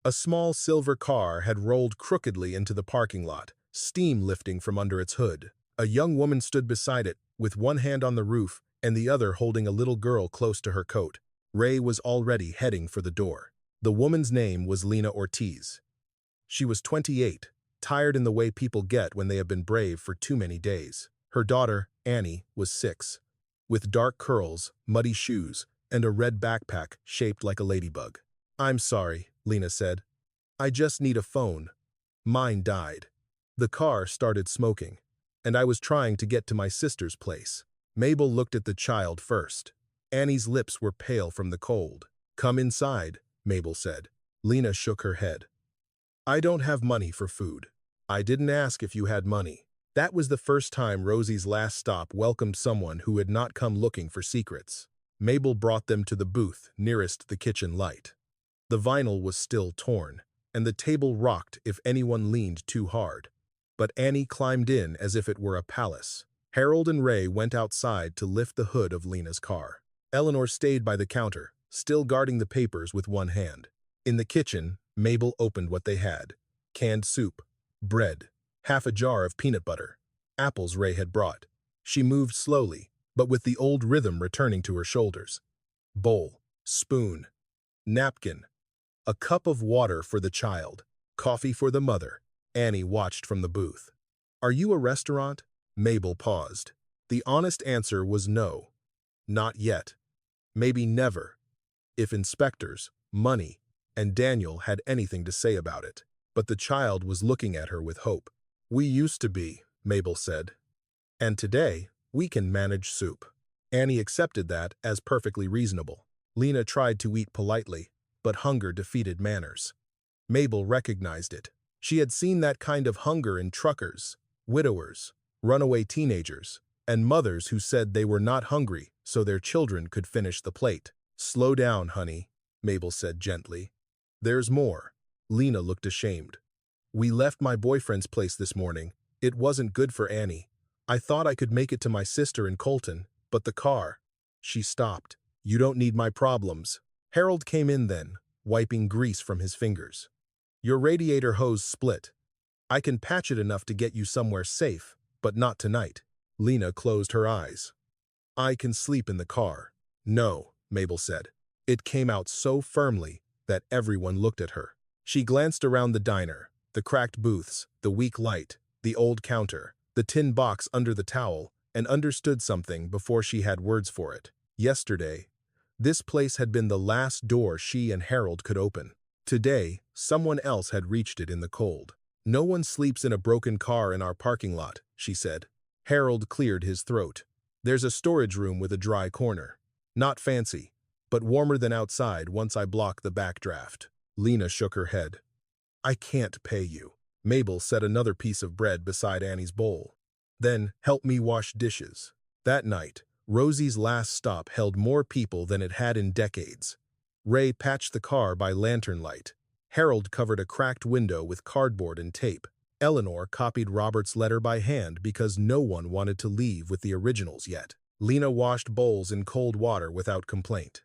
A small silver car had rolled crookedly into the parking lot, steam lifting from under its hood. A young woman stood beside it, with one hand on the roof and the other holding a little girl close to her coat. Ray was already heading for the door. The woman's name was Lena Ortiz. She was 28, tired in the way people get when they have been brave for too many days. Her daughter, Annie, was 6, with dark curls, muddy shoes, and a red backpack shaped like a ladybug. "I'm sorry," Lena said. "I just need a phone. Mine died." The car started smoking, and I was trying to get to my sister's place. Mabel looked at the child first. Annie's lips were pale from the cold. "Come inside," Mabel said. Lena shook her head. "I don't have money for food." "I didn't ask if you had money." That was the first time Rosie's last stop welcomed someone who had not come looking for secrets. Mabel brought them to the booth nearest the kitchen light. The vinyl was still torn, and the table rocked if anyone leaned too hard. But Annie climbed in as if it were a palace. Harold and Ray went outside to lift the hood of Lena's car. Eleanor stayed by the counter, still guarding the papers with one hand. In the kitchen, Mabel opened what they had: canned soup, bread, half a jar of peanut butter, apples Ray had brought. She moved slowly, but with the old rhythm returning to her shoulders. Bowl, spoon, napkin, a cup of water for the child, coffee for the mother. Annie watched from the booth. "Are you a restaurant?" Mabel paused. The honest answer was no. Not yet. Maybe never. If inspectors, money, and Daniel had anything to say about it. But the child was looking at her with hope. "We used to be," Mabel said. "And today, we can manage soup." Annie accepted that as perfectly reasonable. Lena tried to eat politely, but hunger defeated manners. Mabel recognized it. She had seen that kind of hunger in truckers, widowers, runaway teenagers, and mothers who said they were not hungry so their children could finish the plate. "Slow down, honey," Mabel said gently. "There's more." Lena looked ashamed. "We left my boyfriend's place this morning. It wasn't good for Annie. I thought I could make it to my sister in Colton, but the car—" She stopped. "You don't need my problems." Harold came in then, wiping grease from his fingers. "Your radiator hose split. I can patch it enough to get you somewhere safe, but not tonight." Lena closed her eyes. "I can sleep in the car." "No," Mabel said. It came out so firmly that everyone looked at her. She glanced around the diner, the cracked booths, the weak light, the old counter, the tin box under the towel, and understood something before she had words for it. Yesterday, this place had been the last door she and Harold could open. Today, someone else had reached it in the cold. "No one sleeps in a broken car in our parking lot," she said. Harold cleared his throat. "There's a storage room with a dry corner. Not fancy, but warmer than outside once I block the backdraft." Lena shook her head. "I can't pay you." Mabel set another piece of bread beside Annie's bowl. "Then help me wash dishes." That night, Rosie's last stop held more people than it had in decades. Ray patched the car by lantern light. Harold covered a cracked window with cardboard and tape. Eleanor copied Robert's letter by hand because no one wanted to leave with the originals yet. Lena washed bowls in cold water without complaint.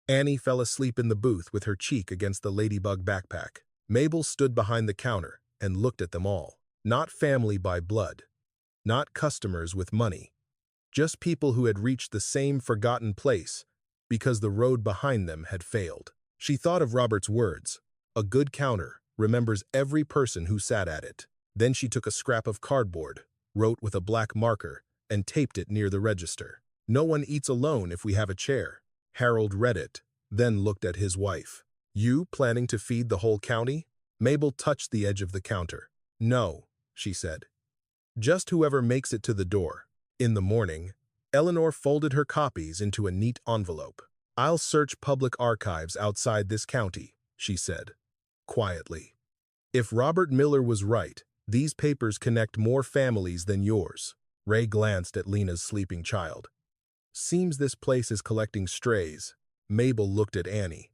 Annie fell asleep in the booth with her cheek against the ladybug backpack. Mabel stood behind the counter and looked at them all. Not family by blood. Not customers with money. Just people who had reached the same forgotten place because the road behind them had failed. She thought of Robert's words. A good counter remembers every person who sat at it. Then she took a scrap of cardboard, wrote with a black marker, and taped it near the register. "No one eats alone if we have a chair." Harold read it, then looked at his wife. "You planning to feed the whole county?" Mabel touched the edge of the counter. "No," she said. "Just whoever makes it to the door." In the morning, Eleanor folded her copies into a neat envelope. "I'll search public archives outside this county," she said, quietly. "If Robert Miller was right, these papers connect more families than yours." Ray glanced at Lena's sleeping child. "Seems this place is collecting strays." Mabel looked at Annie,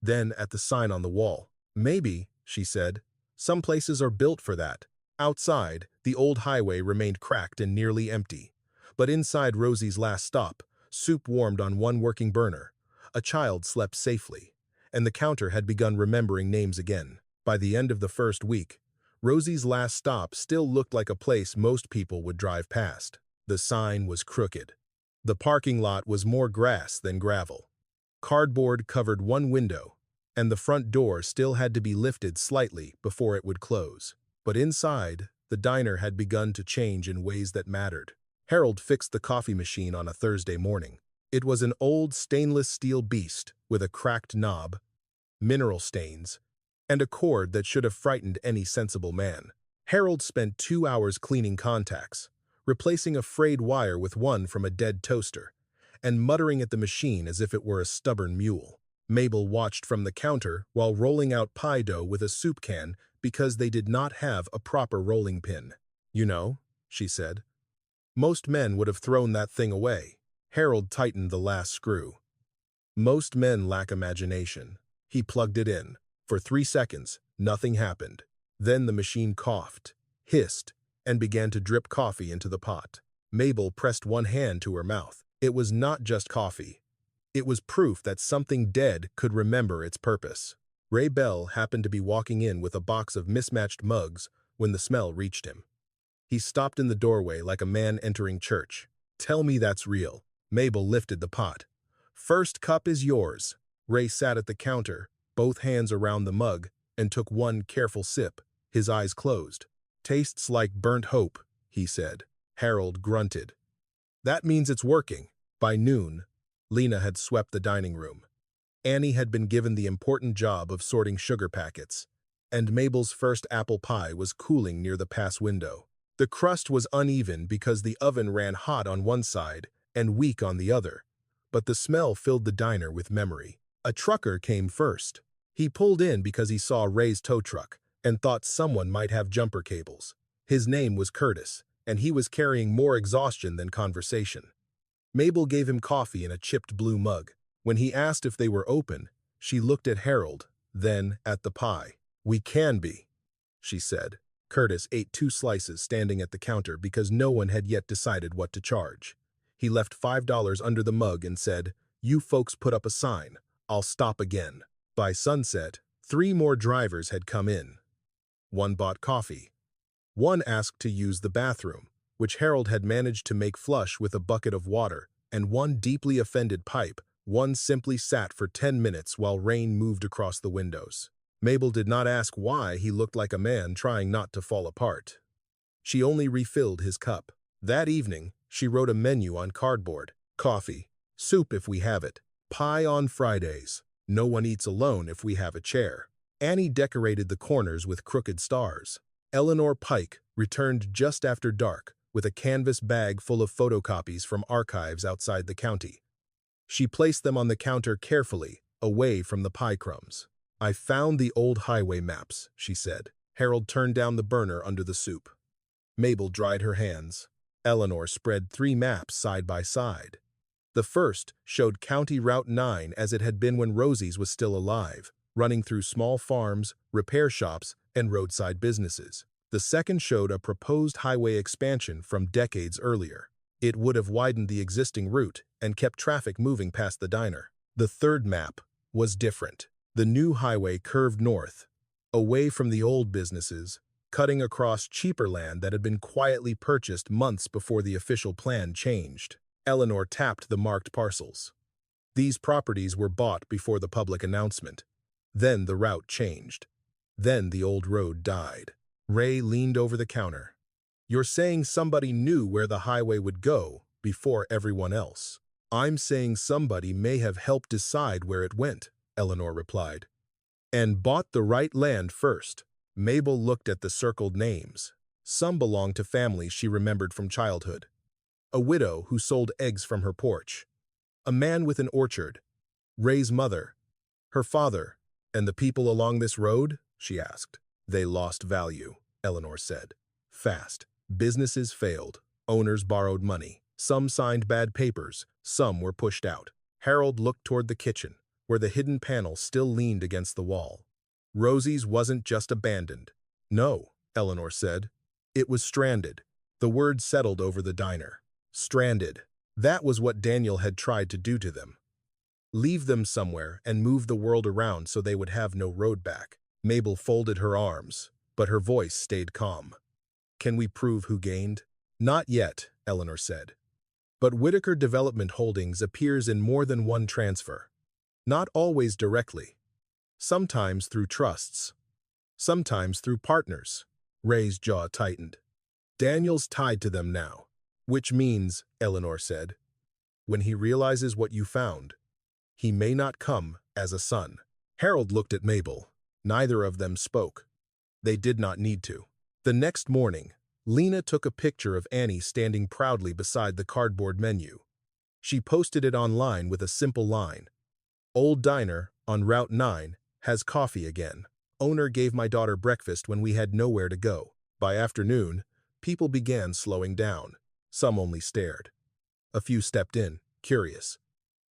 then at the sign on the wall. "Maybe," she said, "some places are built for that." Outside, the old highway remained cracked and nearly empty. But inside Rosie's last stop, soup warmed on one working burner. A child slept safely, and the counter had begun remembering names again. By the end of the first week, Rosie's last stop still looked like a place most people would drive past. The sign was crooked. The parking lot was more grass than gravel. Cardboard covered one window, and the front door still had to be lifted slightly before it would close. But inside, the diner had begun to change in ways that mattered. Harold fixed the coffee machine on a Thursday morning. It was an old stainless steel beast with a cracked knob, mineral stains, and a cord that should have frightened any sensible man. Harold spent 2 hours cleaning contacts, replacing a frayed wire with one from a dead toaster, and muttering at the machine as if it were a stubborn mule. Mabel watched from the counter while rolling out pie dough with a soup can because they did not have a proper rolling pin. "You know," she said, "most men would have thrown that thing away." Harold tightened the last screw. "Most men lack imagination." He plugged it in. For 3 seconds, nothing happened. Then the machine coughed, hissed, and began to drip coffee into the pot. Mabel pressed one hand to her mouth. It was not just coffee. It was proof that something dead could remember its purpose. Ray Bell happened to be walking in with a box of mismatched mugs when the smell reached him. He stopped in the doorway like a man entering church. "Tell me that's real." Mabel lifted the pot. "First cup is yours." Ray sat at the counter, both hands around the mug, and took one careful sip, his eyes closed. "Tastes like burnt hope," he said. Harold grunted. "That means it's working." By noon, Lena had swept the dining room. Annie had been given the important job of sorting sugar packets, and Mabel's first apple pie was cooling near the pass window. The crust was uneven because the oven ran hot on one side and weak on the other, but the smell filled the diner with memory. A trucker came first. He pulled in because he saw Ray's tow truck and thought someone might have jumper cables. His name was Curtis, and he was carrying more exhaustion than conversation. Mabel gave him coffee in a chipped blue mug. When he asked if they were open, she looked at Harold, then at the pie. "We can be," she said. Curtis ate 2 slices standing at the counter because no one had yet decided what to charge. He left $5 under the mug and said, "You folks put up a sign. I'll stop again." By sunset, 3 more drivers had come in. One bought coffee. One asked to use the bathroom, which Harold had managed to make flush with a bucket of water, and one deeply offended pipe. One simply sat for 10 minutes while rain moved across the windows. Mabel did not ask why he looked like a man trying not to fall apart. She only refilled his cup. That evening, she wrote a menu on cardboard. "Coffee, soup if we have it, pie on Fridays. No one eats alone if we have a chair." Annie decorated the corners with crooked stars. Eleanor Pike returned just after dark with a canvas bag full of photocopies from archives outside the county. She placed them on the counter carefully, away from the pie crumbs. "I found the old highway maps," she said. Harold turned down the burner under the soup. Mabel dried her hands. Eleanor spread 3 maps side by side. The first showed County Route 9 as it had been when Rosie's was still alive, running through small farms, repair shops, and roadside businesses. The second showed a proposed highway expansion from decades earlier. It would have widened the existing route and kept traffic moving past the diner. The third map was different. The new highway curved north, away from the old businesses, cutting across cheaper land that had been quietly purchased months before the official plan changed. Eleanor tapped the marked parcels. These properties were bought before the public announcement. Then the route changed. Then the old road died. Ray leaned over the counter. "You're saying somebody knew where the highway would go before everyone else." "I'm saying somebody may have helped decide where it went," Eleanor replied. "And bought the right land first." Mabel looked at the circled names. Some belonged to families she remembered from childhood. A widow who sold eggs from her porch. A man with an orchard. Ray's mother. Her father. "And the people along this road?" she asked. "They lost value," Eleanor said. "Fast. Businesses failed. Owners borrowed money. Some signed bad papers. Some were pushed out." Harold looked toward the kitchen, where the hidden panel still leaned against the wall. "Rosie's wasn't just abandoned." "No," Eleanor said. "It was stranded." The word settled over the diner. Stranded. That was what Daniel had tried to do to them. Leave them somewhere and move the world around so they would have no road back. Mabel folded her arms, but her voice stayed calm. "Can we prove who gained?" "Not yet," Eleanor said. "But Whitaker Development Holdings appears in more than one transfer. Not always directly. Sometimes through trusts. Sometimes through partners." Ray's jaw tightened. "Daniel's tied to them now." "Which means," Eleanor said, "when he realizes what you found, he may not come as a son." Harold looked at Mabel. Neither of them spoke. They did not need to. The next morning, Lena took a picture of Annie standing proudly beside the cardboard menu. She posted it online with a simple line. "Old diner on Route 9 has coffee again. Owner gave my daughter breakfast when we had nowhere to go." By afternoon, people began slowing down. Some only stared. A few stepped in, curious.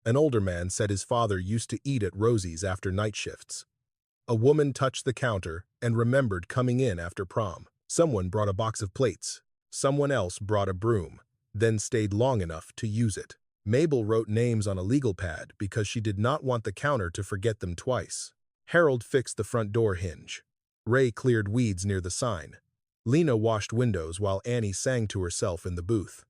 An older man said his father used to eat at Rosie's after night shifts. A woman touched the counter and remembered coming in after prom. Someone brought a box of plates. Someone else brought a broom, then stayed long enough to use it. Mabel wrote names on a legal pad because she did not want the counter to forget them twice. Harold fixed the front door hinge. Ray cleared weeds near the sign. Lena washed windows while Annie sang to herself in the booth.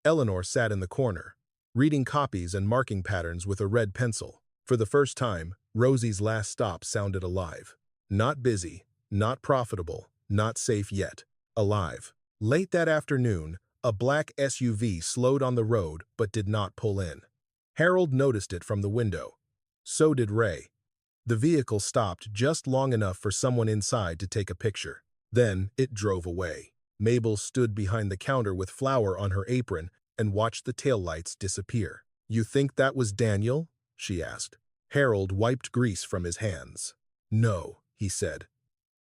Eleanor sat in the corner, reading copies and marking patterns with a red pencil. For the first time, Rosie's last stop sounded alive. Not busy, not profitable, not safe yet. Alive. Late that afternoon, a black SUV slowed on the road but did not pull in. Harold noticed it from the window. So did Ray. The vehicle stopped just long enough for someone inside to take a picture. Then it drove away. Mabel stood behind the counter with flour on her apron and watched the taillights disappear. "You think that was Daniel?" she asked. Harold wiped grease from his hands. "No," he said.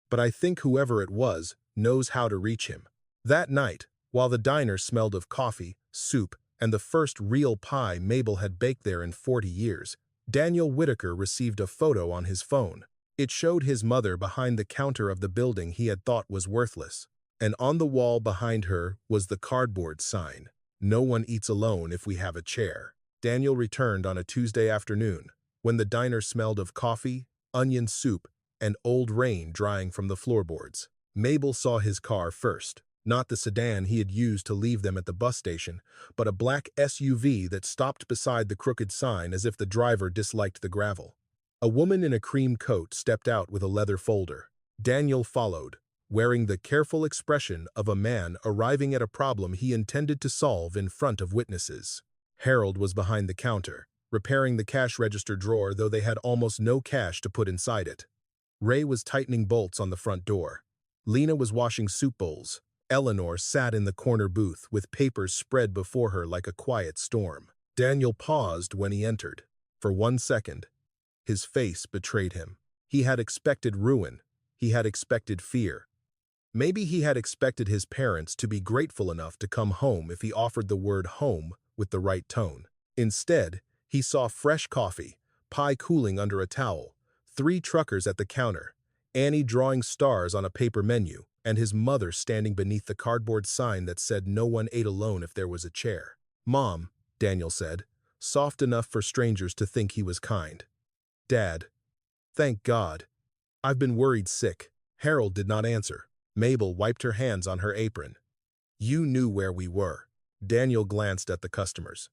"But I think whoever it was knows how to reach him." That night, while the diner smelled of coffee, soup, and the first real pie Mabel had baked there in 40 years, Daniel Whitaker received a photo on his phone. It showed his mother behind the counter of the building he had thought was worthless. And on the wall behind her was the cardboard sign, "No one eats alone if we have a chair." Daniel returned on a Tuesday afternoon, when the diner smelled of coffee, onion soup, and old rain drying from the floorboards. Mabel saw his car first, not the sedan he had used to leave them at the bus station, but a black SUV that stopped beside the crooked sign as if the driver disliked the gravel. A woman in a cream coat stepped out with a leather folder. Daniel followed, wearing the careful expression of a man arriving at a problem he intended to solve in front of witnesses. Harold was behind the counter, repairing the cash register drawer, though they had almost no cash to put inside it. Ray was tightening bolts on the front door. Lena was washing soup bowls. Eleanor sat in the corner booth with papers spread before her like a quiet storm. Daniel paused when he entered. For 1 second, his face betrayed him. He had expected ruin. He had expected fear. Maybe he had expected his parents to be grateful enough to come home if he offered the word home with the right tone. Instead, he saw fresh coffee, pie cooling under a towel, 3 truckers at the counter, Annie drawing stars on a paper menu, and his mother standing beneath the cardboard sign that said no one ate alone if there was a chair. "Mom," Daniel said, soft enough for strangers to think he was kind. "Dad, thank God. I've been worried sick." Harold did not answer. Mabel wiped her hands on her apron. "You knew where we were." Daniel glanced at the customers.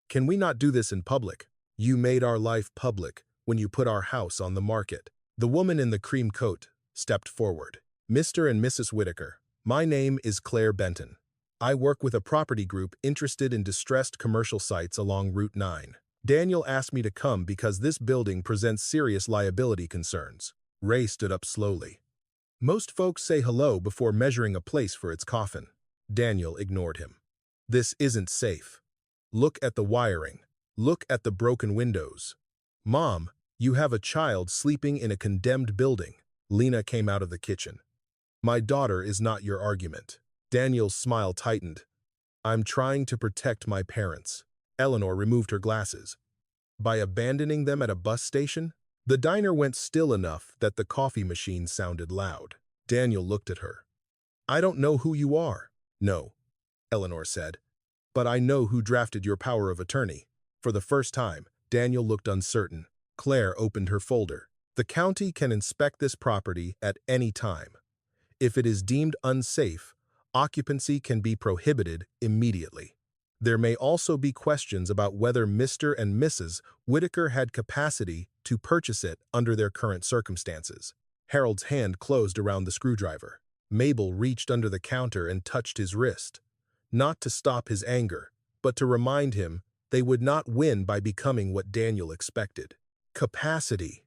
"Can we not do this in public? You made our life public when you put our house on the market." The woman in the cream coat stepped forward. "Mr. and Mrs. Whitaker, my name is Claire Benton. I work with a property group interested in distressed commercial sites along Route 9. Daniel asked me to come because this building presents serious liability concerns." Ray stood up slowly. "Most folks say hello before measuring a place for its coffin." Daniel ignored him. "This isn't safe. Look at the wiring. Look at the broken windows. Mom, you have a child sleeping in a condemned building." Lena came out of the kitchen. "My daughter is not your argument." Daniel's smile tightened. "I'm trying to protect my parents." Eleanor removed her glasses. "By abandoning them at a bus station?" The diner went still enough that the coffee machine sounded loud. Daniel looked at her. "I don't know who you are." "No," Eleanor said, "but I know who drafted your power of attorney." For the first time, Daniel looked uncertain. Claire opened her folder. "The county can inspect this property at any time. If it is deemed unsafe, occupancy can be prohibited immediately. There may also be questions about whether Mr. and Mrs. Whitaker had capacity to purchase it under their current circumstances." Harold's hand closed around the screwdriver. Mabel reached under the counter and touched his wrist, not to stop his anger, but to remind him they would not win by becoming what Daniel expected. "Capacity,"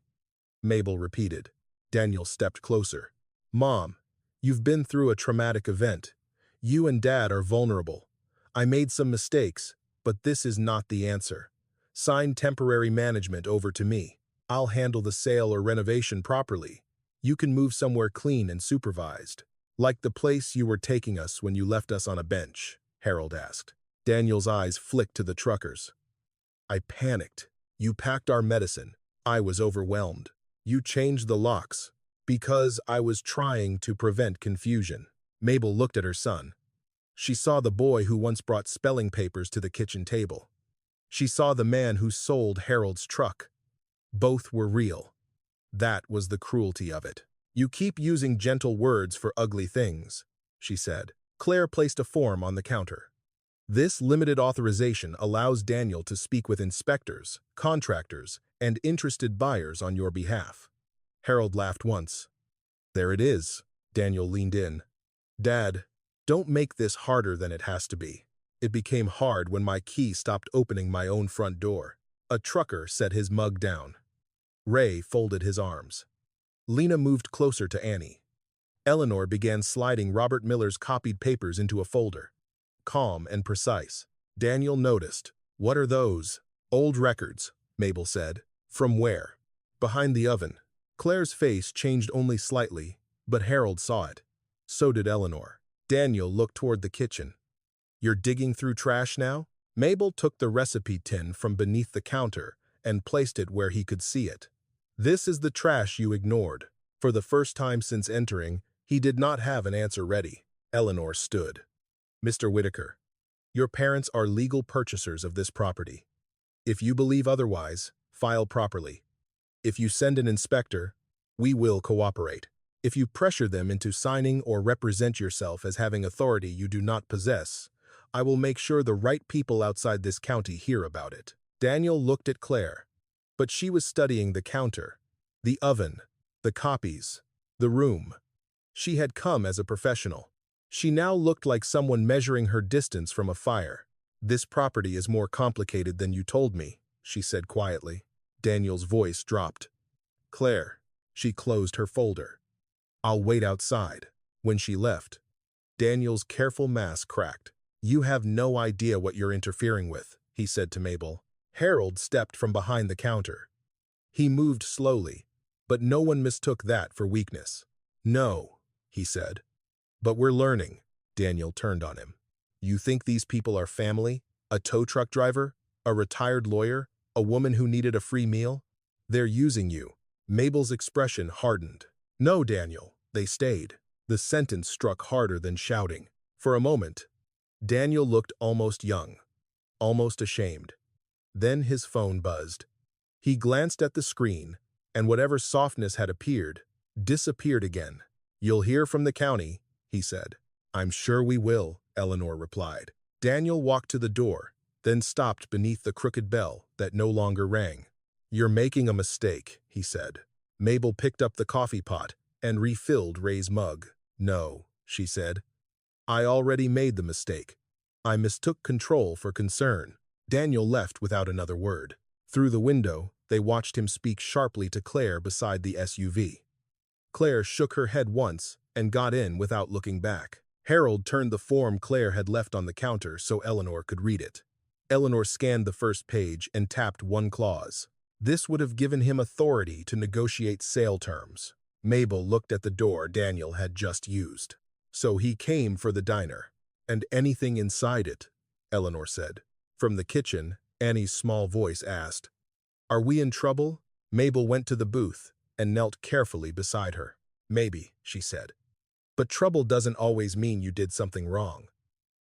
Mabel repeated. Daniel stepped closer. "Mom, you've been through a traumatic event. You and Dad are vulnerable. I made some mistakes, but this is not the answer. Sign temporary management over to me. I'll handle the sale or renovation properly. You can move somewhere clean and supervised." "Like the place you were taking us when you left us on a bench?" Harold asked. Daniel's eyes flicked to the truckers. "I panicked. You packed our medicine. I was overwhelmed. You changed the locks because I was trying to prevent confusion." Mabel looked at her son. She saw the boy who once brought spelling papers to the kitchen table. She saw the man who sold Harold's truck. Both were real. That was the cruelty of it. "You keep using gentle words for ugly things," she said. Claire placed a form on the counter. "This limited authorization allows Daniel to speak with inspectors, contractors, and interested buyers on your behalf." Harold laughed once. "There it is." Daniel leaned in. "Dad, don't make this harder than it has to be. It became hard when my key stopped opening my own front door." A trucker set his mug down. Ray folded his arms. Lena moved closer to Annie. Eleanor began sliding Robert Miller's copied papers into a folder. Calm and precise. Daniel noticed. "What are those?" "Old records," Mabel said. "From where?" "Behind the oven." Claire's face changed only slightly, but Harold saw it. So did Eleanor. Daniel looked toward the kitchen. "You're digging through trash now?" Mabel took the recipe tin from beneath the counter and placed it where he could see it. "This is the trash you ignored." For the first time since entering, he did not have an answer ready. Eleanor stood. "Mr. Whitaker, your parents are legal purchasers of this property. If you believe otherwise, file properly. If you send an inspector, we will cooperate. If you pressure them into signing or represent yourself as having authority you do not possess, I will make sure the right people outside this county hear about it." Daniel looked at Claire, but she was studying the counter, the oven, the copies, the room. She had come as a professional. She now looked like someone measuring her distance from a fire. "This property is more complicated than you told me," she said quietly. Daniel's voice dropped. "Claire." She closed her folder. "I'll wait outside." When she left, Daniel's careful mask cracked. "You have no idea what you're interfering with," he said to Mabel. Harold stepped from behind the counter. He moved slowly, but no one mistook that for weakness. "No," he said. "But we're learning." Daniel turned on him. "You think these people are family? A tow truck driver? A retired lawyer? A woman who needed a free meal? They're using you." Mabel's expression hardened. "No, Daniel, they stayed." The sentence struck harder than shouting. For a moment, Daniel looked almost young, almost ashamed. Then his phone buzzed. He glanced at the screen, and whatever softness had appeared, disappeared again. "You'll hear from the county," he said. "I'm sure we will," Eleanor replied. Daniel walked to the door, then stopped beneath the crooked bell that no longer rang. "You're making a mistake," he said. Mabel picked up the coffee pot and refilled Ray's mug. "No," she said. "I already made the mistake. I mistook control for concern." Daniel left without another word. Through the window, they watched him speak sharply to Claire beside the SUV. Claire shook her head once and got in without looking back. Harold turned the form Claire had left on the counter so Eleanor could read it. Eleanor scanned the first page and tapped one clause. This would have given him authority to negotiate sale terms. Mabel looked at the door Daniel had just used. "So he came for the diner, and anything inside it," Eleanor said. From the kitchen, Annie's small voice asked, "Are we in trouble?" Mabel went to the booth and knelt carefully beside her. "Maybe," she said. "But trouble doesn't always mean you did something wrong.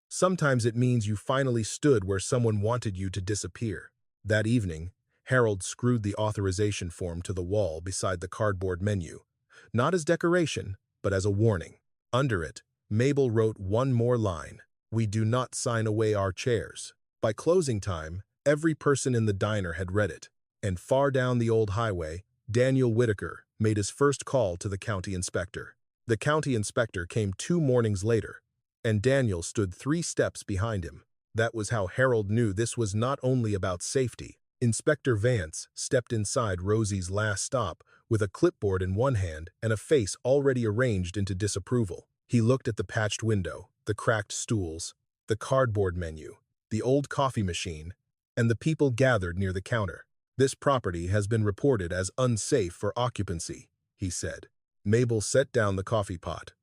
Sometimes it means you finally stood where someone wanted you to disappear." That evening, Harold screwed the authorization form to the wall beside the cardboard menu, not as decoration, but as a warning. Under it, Mabel wrote one more line: "We do not sign away our chairs." By closing time, every person in the diner had read it, and far down the old highway, Daniel Whitaker made his first call to the county inspector. The county inspector came 2 mornings later, and Daniel stood 3 steps behind him. That was how Harold knew this was not only about safety. Inspector Vance stepped inside Rosie's last stop with a clipboard in one hand and a face already arranged into disapproval. He looked at the patched window, the cracked stools, the cardboard menu, the old coffee machine, and the people gathered near the counter. "This property has been reported as unsafe for occupancy," he said. Mabel set down the coffee pot.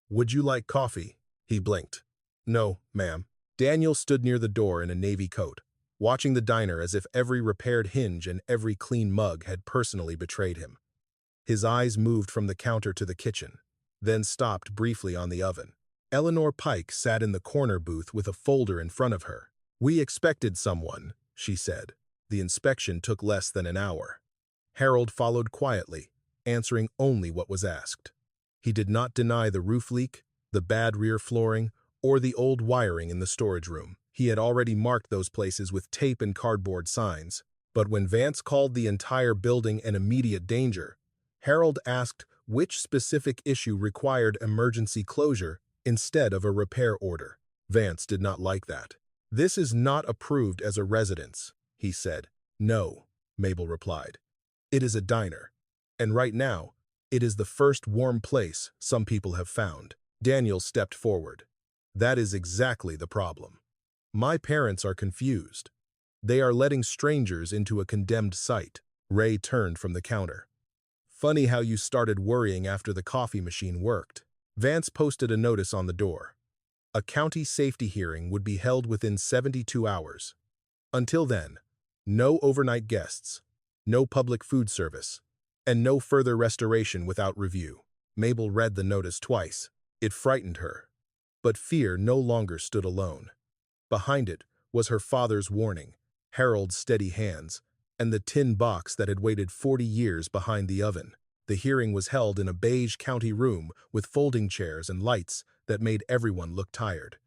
"Would you like coffee?" He blinked. "No, ma'am." Daniel stood near the door in a navy coat, watching the diner as if every repaired hinge and every clean mug had personally betrayed him. His eyes moved from the counter to the kitchen, then stopped briefly on the oven. Eleanor Pike sat in the corner booth with a folder in front of her. "We expected someone," she said. The inspection took less than an hour. Harold followed quietly, answering only what was asked. He did not deny the roof leak, the bad rear flooring, or the old wiring in the storage room. He had already marked those places with tape and cardboard signs. But when Vance called the entire building an immediate danger, Harold asked which specific issue required emergency closure instead of a repair order. Vance did not like that. "This is not approved as a residence," he said. "No," Mabel replied. "It is a diner. And right now, it is the first warm place some people have found." Daniel stepped forward. "That is exactly the problem. My parents are confused. They are letting strangers into a condemned site." Ray turned from the counter. "Funny how you started worrying after the coffee machine worked." Vance posted a notice on the door. A county safety hearing would be held within 72 hours. Until then, no overnight guests, no public food service, and no further restoration without review. Mabel read the notice twice. It frightened her. But fear no longer stood alone. Behind it was her father's warning, Harold's steady hands, and the tin box that had waited 40 years behind the oven. The hearing was held in a beige county room with folding chairs and lights that made everyone look tired.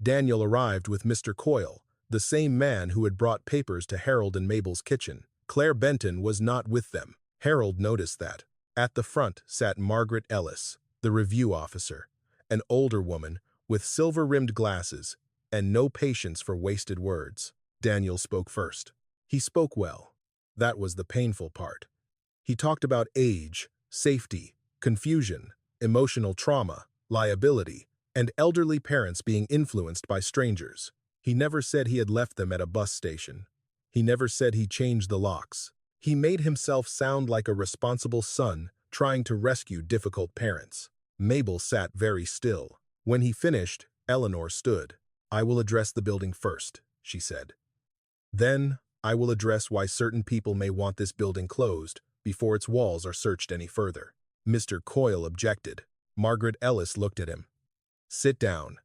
Daniel arrived with Mr. Coyle, the same man who had brought papers to Harold and Mabel's kitchen. Claire Benton was not with them. Harold noticed that. At the front sat Margaret Ellis, the review officer, an older woman with silver-rimmed glasses and no patience for wasted words. Daniel spoke first. He spoke well. That was the painful part. He talked about age, safety, confusion, emotional trauma, liability, and elderly parents being influenced by strangers. He never said he had left them at a bus station. He never said he changed the locks. He made himself sound like a responsible son trying to rescue difficult parents. Mabel sat very still. When he finished, Eleanor stood. "I will address the building first," she said. "Then, I will address why certain people may want this building closed before its walls are searched any further." Mr. Coyle objected. Margaret Ellis looked at him. "Sit down.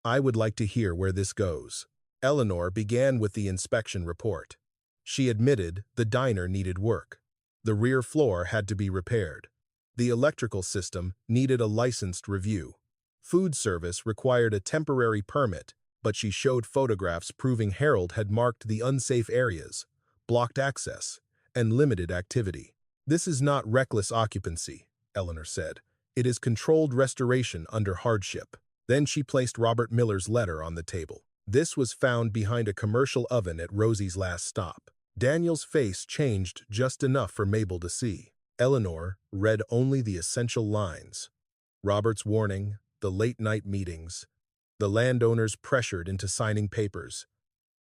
I would like to hear where this goes." Eleanor began with the inspection report. She admitted the diner needed work. The rear floor had to be repaired. The electrical system needed a licensed review. Food service required a temporary permit, but she showed photographs proving Harold had marked the unsafe areas, blocked access, and limited activity. "This is not reckless occupancy," Eleanor said. "It is controlled restoration under hardship." Then she placed Robert Miller's letter on the table. This was found behind a commercial oven at Rosie's last stop. Daniel's face changed just enough for Mabel to see. Eleanor read only the essential lines. Robert's warning, the late-night meetings, the landowners pressured into signing papers,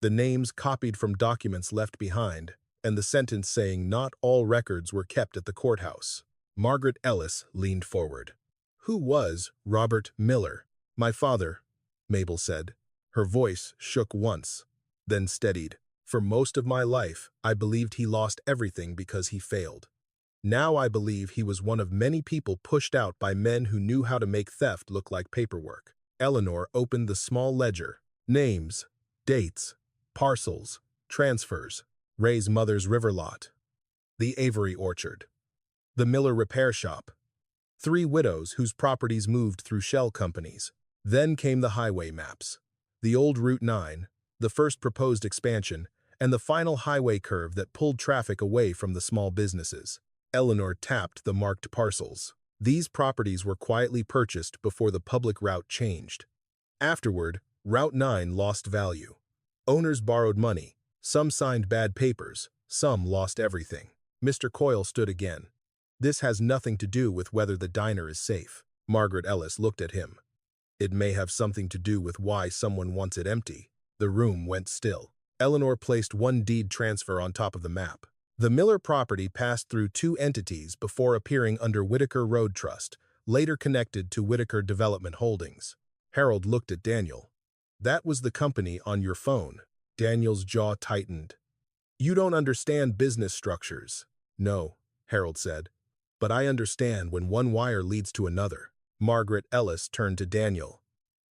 the names copied from documents left behind, and the sentence saying not all records were kept at the courthouse. Margaret Ellis leaned forward. "Who was Robert Miller?" "My father," Mabel said. Her voice shook once, then steadied. "For most of my life, I believed he lost everything because he failed. Now I believe he was one of many people pushed out by men who knew how to make theft look like paperwork." Eleanor opened the small ledger. Names, dates, parcels, transfers. Ray's mother's river lot. The Avery Orchard. The Miller Repair Shop. 3 widows whose properties moved through shell companies. Then came the highway maps. The old Route 9, the first proposed expansion, and the final highway curve that pulled traffic away from the small businesses. Eleanor tapped the marked parcels. These properties were quietly purchased before the public route changed. Afterward, Route 9 lost value. Owners borrowed money. Some signed bad papers. Some lost everything. Mr. Coyle stood again. "This has nothing to do with whether the diner is safe." Margaret Ellis looked at him. "It may have something to do with why someone wants it empty." The room went still. Eleanor placed one deed transfer on top of the map. The Miller property passed through 2 entities before appearing under Whitaker Road Trust, later connected to Whitaker Development Holdings. Harold looked at Daniel. "That was the company on your phone." Daniel's jaw tightened. "You don't understand business structures." "No," Harold said. "But I understand when one wire leads to another." Margaret Ellis turned to Daniel.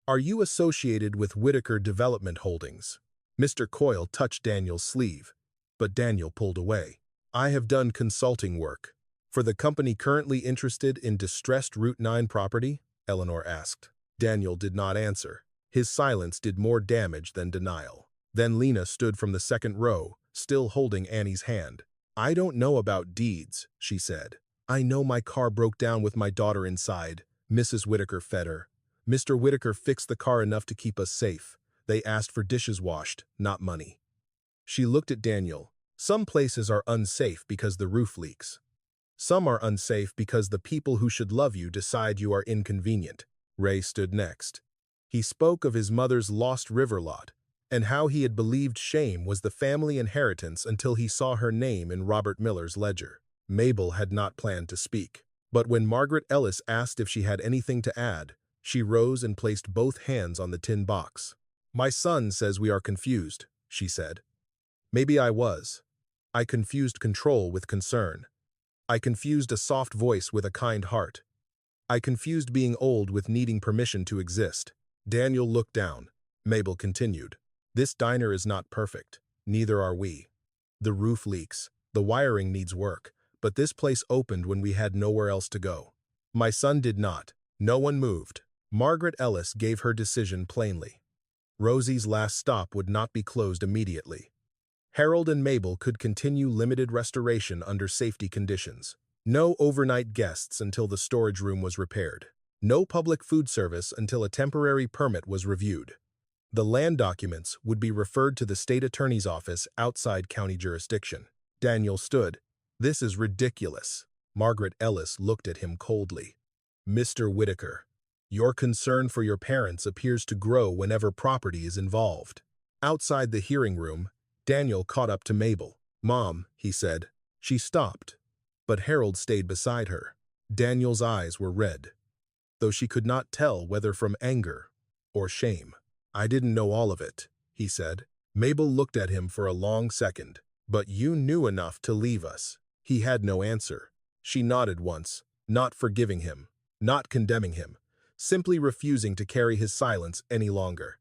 "Are you associated with Whitaker Development Holdings?" Mr. Coyle touched Daniel's sleeve, but Daniel pulled away. "I have done consulting work. For the company currently interested in distressed Route 9 property?" Eleanor asked. Daniel did not answer. His silence did more damage than denial. Then Lena stood from the second row, still holding Annie's hand. "I don't know about deeds," she said. "I know my car broke down with my daughter inside. Mrs. Whitaker fed her. Mr. Whitaker fixed the car enough to keep us safe. They asked for dishes washed, not money." She looked at Daniel. "Some places are unsafe because the roof leaks. Some are unsafe because the people who should love you decide you are inconvenient." Ray stood next. He spoke of his mother's lost river lot, and how he had believed shame was the family inheritance until he saw her name in Robert Miller's ledger. Mabel had not planned to speak, but when Margaret Ellis asked if she had anything to add, she rose and placed both hands on the tin box. "My son says we are confused," she said. "Maybe I was. I confused control with concern. I confused a soft voice with a kind heart. I confused being old with needing permission to exist." Daniel looked down. Mabel continued. "This diner is not perfect. Neither are we. The roof leaks. The wiring needs work. But this place opened when we had nowhere else to go. My son did not. No one moved." Margaret Ellis gave her decision plainly. Rosie's last stop would not be closed immediately. Harold and Mabel could continue limited restoration under safety conditions. No overnight guests until the storage room was repaired. No public food service until a temporary permit was reviewed. The land documents would be referred to the state attorney's office outside county jurisdiction. Daniel stood. "This is ridiculous." Margaret Ellis looked at him coldly. "Mr. Whitaker, your concern for your parents appears to grow whenever property is involved." Outside the hearing room, Daniel caught up to Mabel. "Mom," he said. She stopped, but Harold stayed beside her. Daniel's eyes were red, though she could not tell whether from anger or shame. "I didn't know all of it," he said. Mabel looked at him for a long second. "But you knew enough to leave us." He had no answer. She nodded once, not forgiving him, not condemning him, simply refusing to carry his silence any longer.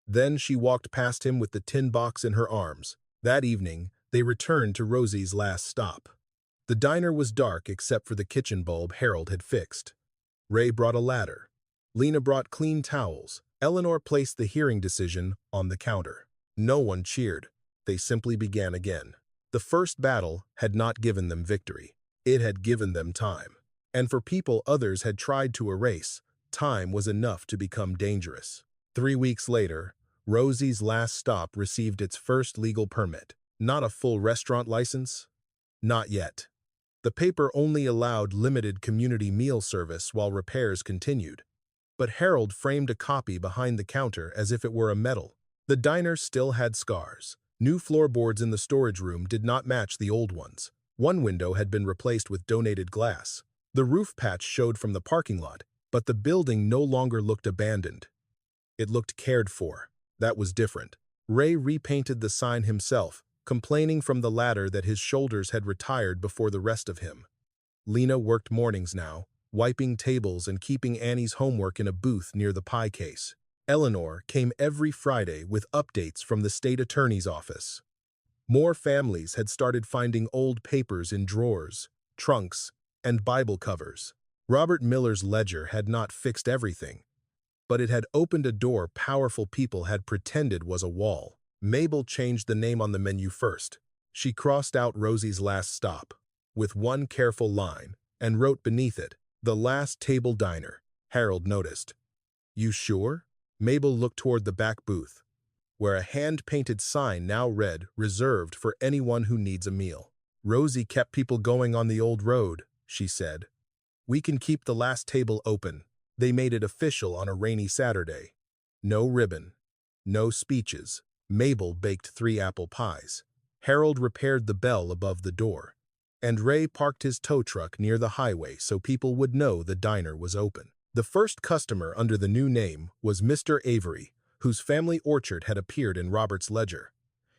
Then she walked past him with the tin box in her arms. That evening, they returned to Rosie's last stop. The diner was dark except for the kitchen bulb Harold had fixed. Ray brought a ladder. Lena brought clean towels. Eleanor placed the hearing decision on the counter. No one cheered. They simply began again. The first battle had not given them victory. It had given them time. And for people others had tried to erase, time was enough to become dangerous. 3 weeks later, Rosie's last stop received its first legal permit. Not a full restaurant license? Not yet. The paper only allowed limited community meal service while repairs continued. But Harold framed a copy behind the counter as if it were a medal. The diner still had scars. New floorboards in the storage room did not match the old ones. One window had been replaced with donated glass. The roof patch showed from the parking lot, but the building no longer looked abandoned. It looked cared for. That was different. Ray repainted the sign himself, complaining from the ladder that his shoulders had retired before the rest of him. Lena worked mornings now, wiping tables and keeping Annie's homework in a booth near the pie case. Eleanor came every Friday with updates from the state attorney's office. More families had started finding old papers in drawers, trunks, and Bible covers. Robert Miller's ledger had not fixed everything, but it had opened a door powerful people had pretended was a wall. Mabel changed the name on the menu first. She crossed out Rosie's last stop with one careful line and wrote beneath it, "The Last Table Diner." Harold noticed. "You sure?" Mabel looked toward the back booth, where a hand-painted sign now read, "Reserved for anyone who needs a meal." "Rosie kept people going on the old road," she said. "We can keep the last table open." They made it official on a rainy Saturday. No ribbon, no speeches. Mabel baked 3 apple pies. Harold repaired the bell above the door, and Ray parked his tow truck near the highway so people would know the diner was open. The first customer under the new name was Mr. Avery, whose family orchard had appeared in Robert's ledger.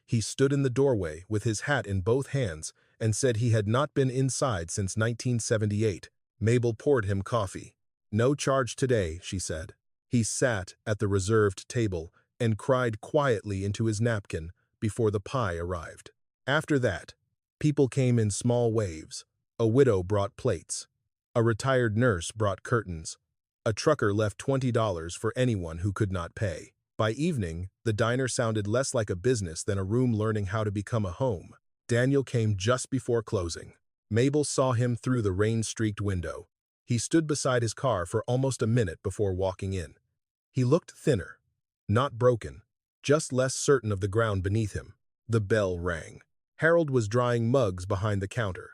He stood in the doorway with his hat in both hands and said he had not been inside since 1978. Mabel poured him coffee. "No charge today," she said. He sat at the reserved table, and cried quietly into his napkin before the pie arrived. After that, people came in small waves. A widow brought plates. A retired nurse brought curtains. A trucker left $20 for anyone who could not pay. By evening, the diner sounded less like a business than a room learning how to become a home. Daniel came just before closing. Mabel saw him through the rain-streaked window. He stood beside his car for almost a minute before walking in. He looked thinner, not broken, just less certain of the ground beneath him. The bell rang. Harold was drying mugs behind the counter.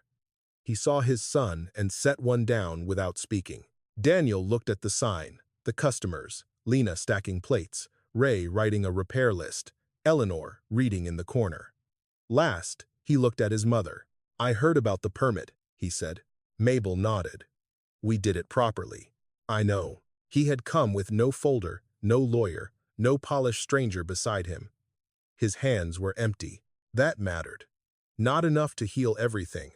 He saw his son and set one down without speaking. Daniel looked at the sign, the customers, Lena stacking plates, Ray writing a repair list, Eleanor reading in the corner. Last, he looked at his mother. "I heard about the permit," he said. Mabel nodded. "We did it properly." "I know." He had come with no folder, no lawyer, no polished stranger beside him. His hands were empty. That mattered. Not enough to heal everything,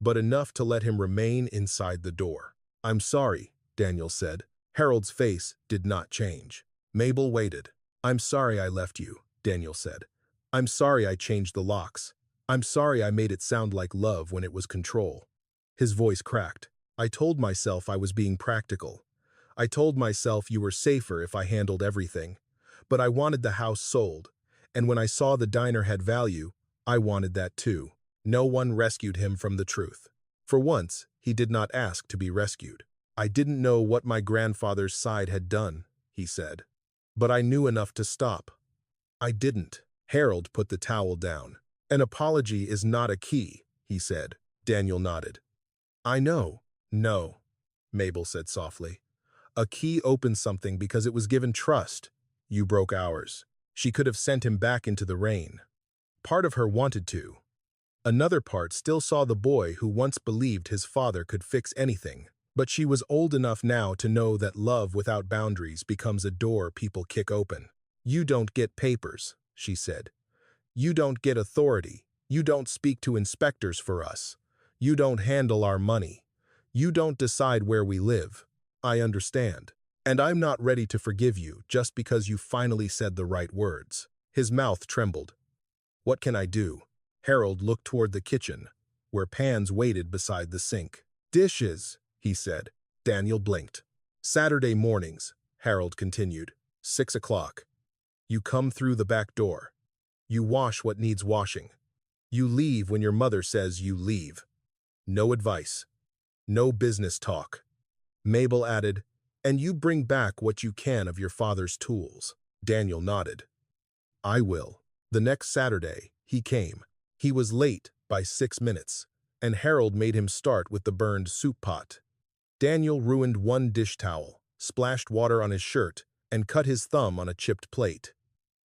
but enough to let him remain inside the door. "I'm sorry," Daniel said. Harold's face did not change. Mabel waited. "I'm sorry I left you," Daniel said. "I'm sorry I changed the locks. I'm sorry I made it sound like love when it was control." His voice cracked. "I told myself I was being practical. I told myself you were safer if I handled everything. But I wanted the house sold, and when I saw the diner had value, I wanted that too." No one rescued him from the truth. For once, he did not ask to be rescued. "I didn't know what my grandfather's side had done," he said. "But I knew enough to stop." "I didn't." Harold put the towel down. "An apology is not a key," he said. Daniel nodded. "I know." "No," Mabel said softly. "A key opens something because it was given trust. You broke ours." She could have sent him back into the rain. Part of her wanted to. Another part still saw the boy who once believed his father could fix anything. But she was old enough now to know that love without boundaries becomes a door people kick open. "You don't get papers," she said. "You don't get authority. You don't speak to inspectors for us. You don't handle our money. You don't decide where we live. I understand. And I'm not ready to forgive you just because you finally said the right words." His mouth trembled. "What can I do?" Harold looked toward the kitchen, where pans waited beside the sink. "Dishes," he said. Daniel blinked. "Saturday mornings," Harold continued. 6 o'clock. You come through the back door. You wash what needs washing. You leave when your mother says you leave. No advice. No business talk." Mabel added, "And you bring back what you can of your father's tools." Daniel nodded. "I will." The next Saturday, he came. He was late by 6 minutes, and Harold made him start with the burned soup pot. Daniel ruined one dish towel, splashed water on his shirt, and cut his thumb on a chipped plate.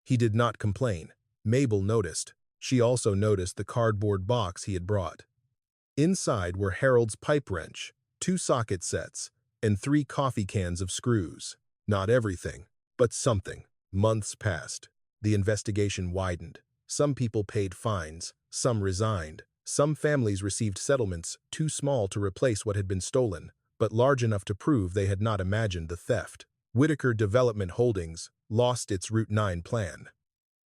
He did not complain. Mabel noticed. She also noticed the cardboard box he had brought. Inside were Harold's pipe wrench, 2 socket sets, and 3 coffee cans of screws. Not everything, but something. Months passed. The investigation widened. Some people paid fines, some resigned. Some families received settlements too small to replace what had been stolen, but large enough to prove they had not imagined the theft. Whitaker Development Holdings lost its Route 9 plan.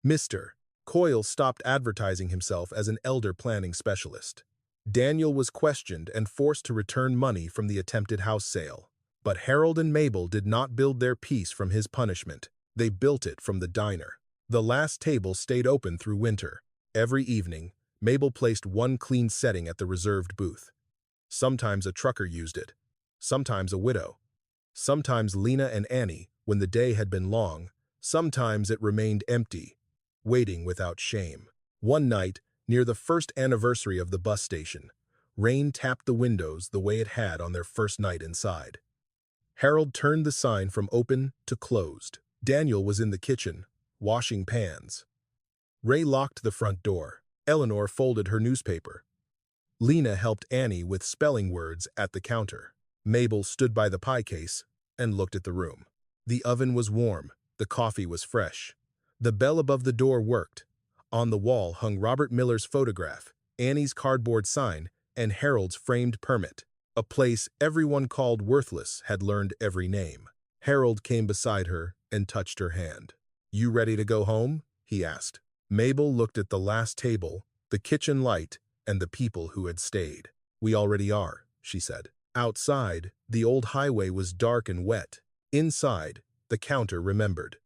Mr. Coyle stopped advertising himself as an elder planning specialist. Daniel was questioned and forced to return money from the attempted house sale. But Harold and Mabel did not build their peace from his punishment. They built it from the diner. The last table stayed open through winter. Every evening, Mabel placed one clean setting at the reserved booth. Sometimes a trucker used it. Sometimes a widow. Sometimes Lena and Annie, when the day had been long. Sometimes it remained empty, waiting without shame. One night, near the first anniversary of the bus station, rain tapped the windows the way it had on their first night inside. Harold turned the sign from open to closed. Daniel was in the kitchen, washing pans. Ray locked the front door. Eleanor folded her newspaper. Lena helped Annie with spelling words at the counter. Mabel stood by the pie case and looked at the room. The oven was warm. The coffee was fresh. The bell above the door worked. On the wall hung Robert Miller's photograph, Annie's cardboard sign, and Harold's framed permit. A place everyone called worthless had learned every name. Harold came beside her and touched her hand. "You ready to go home?" he asked. Mabel looked at the last table, the kitchen light, and the people who had stayed. "We already are," she said. Outside, the old highway was dark and wet. Inside, the counter remembered.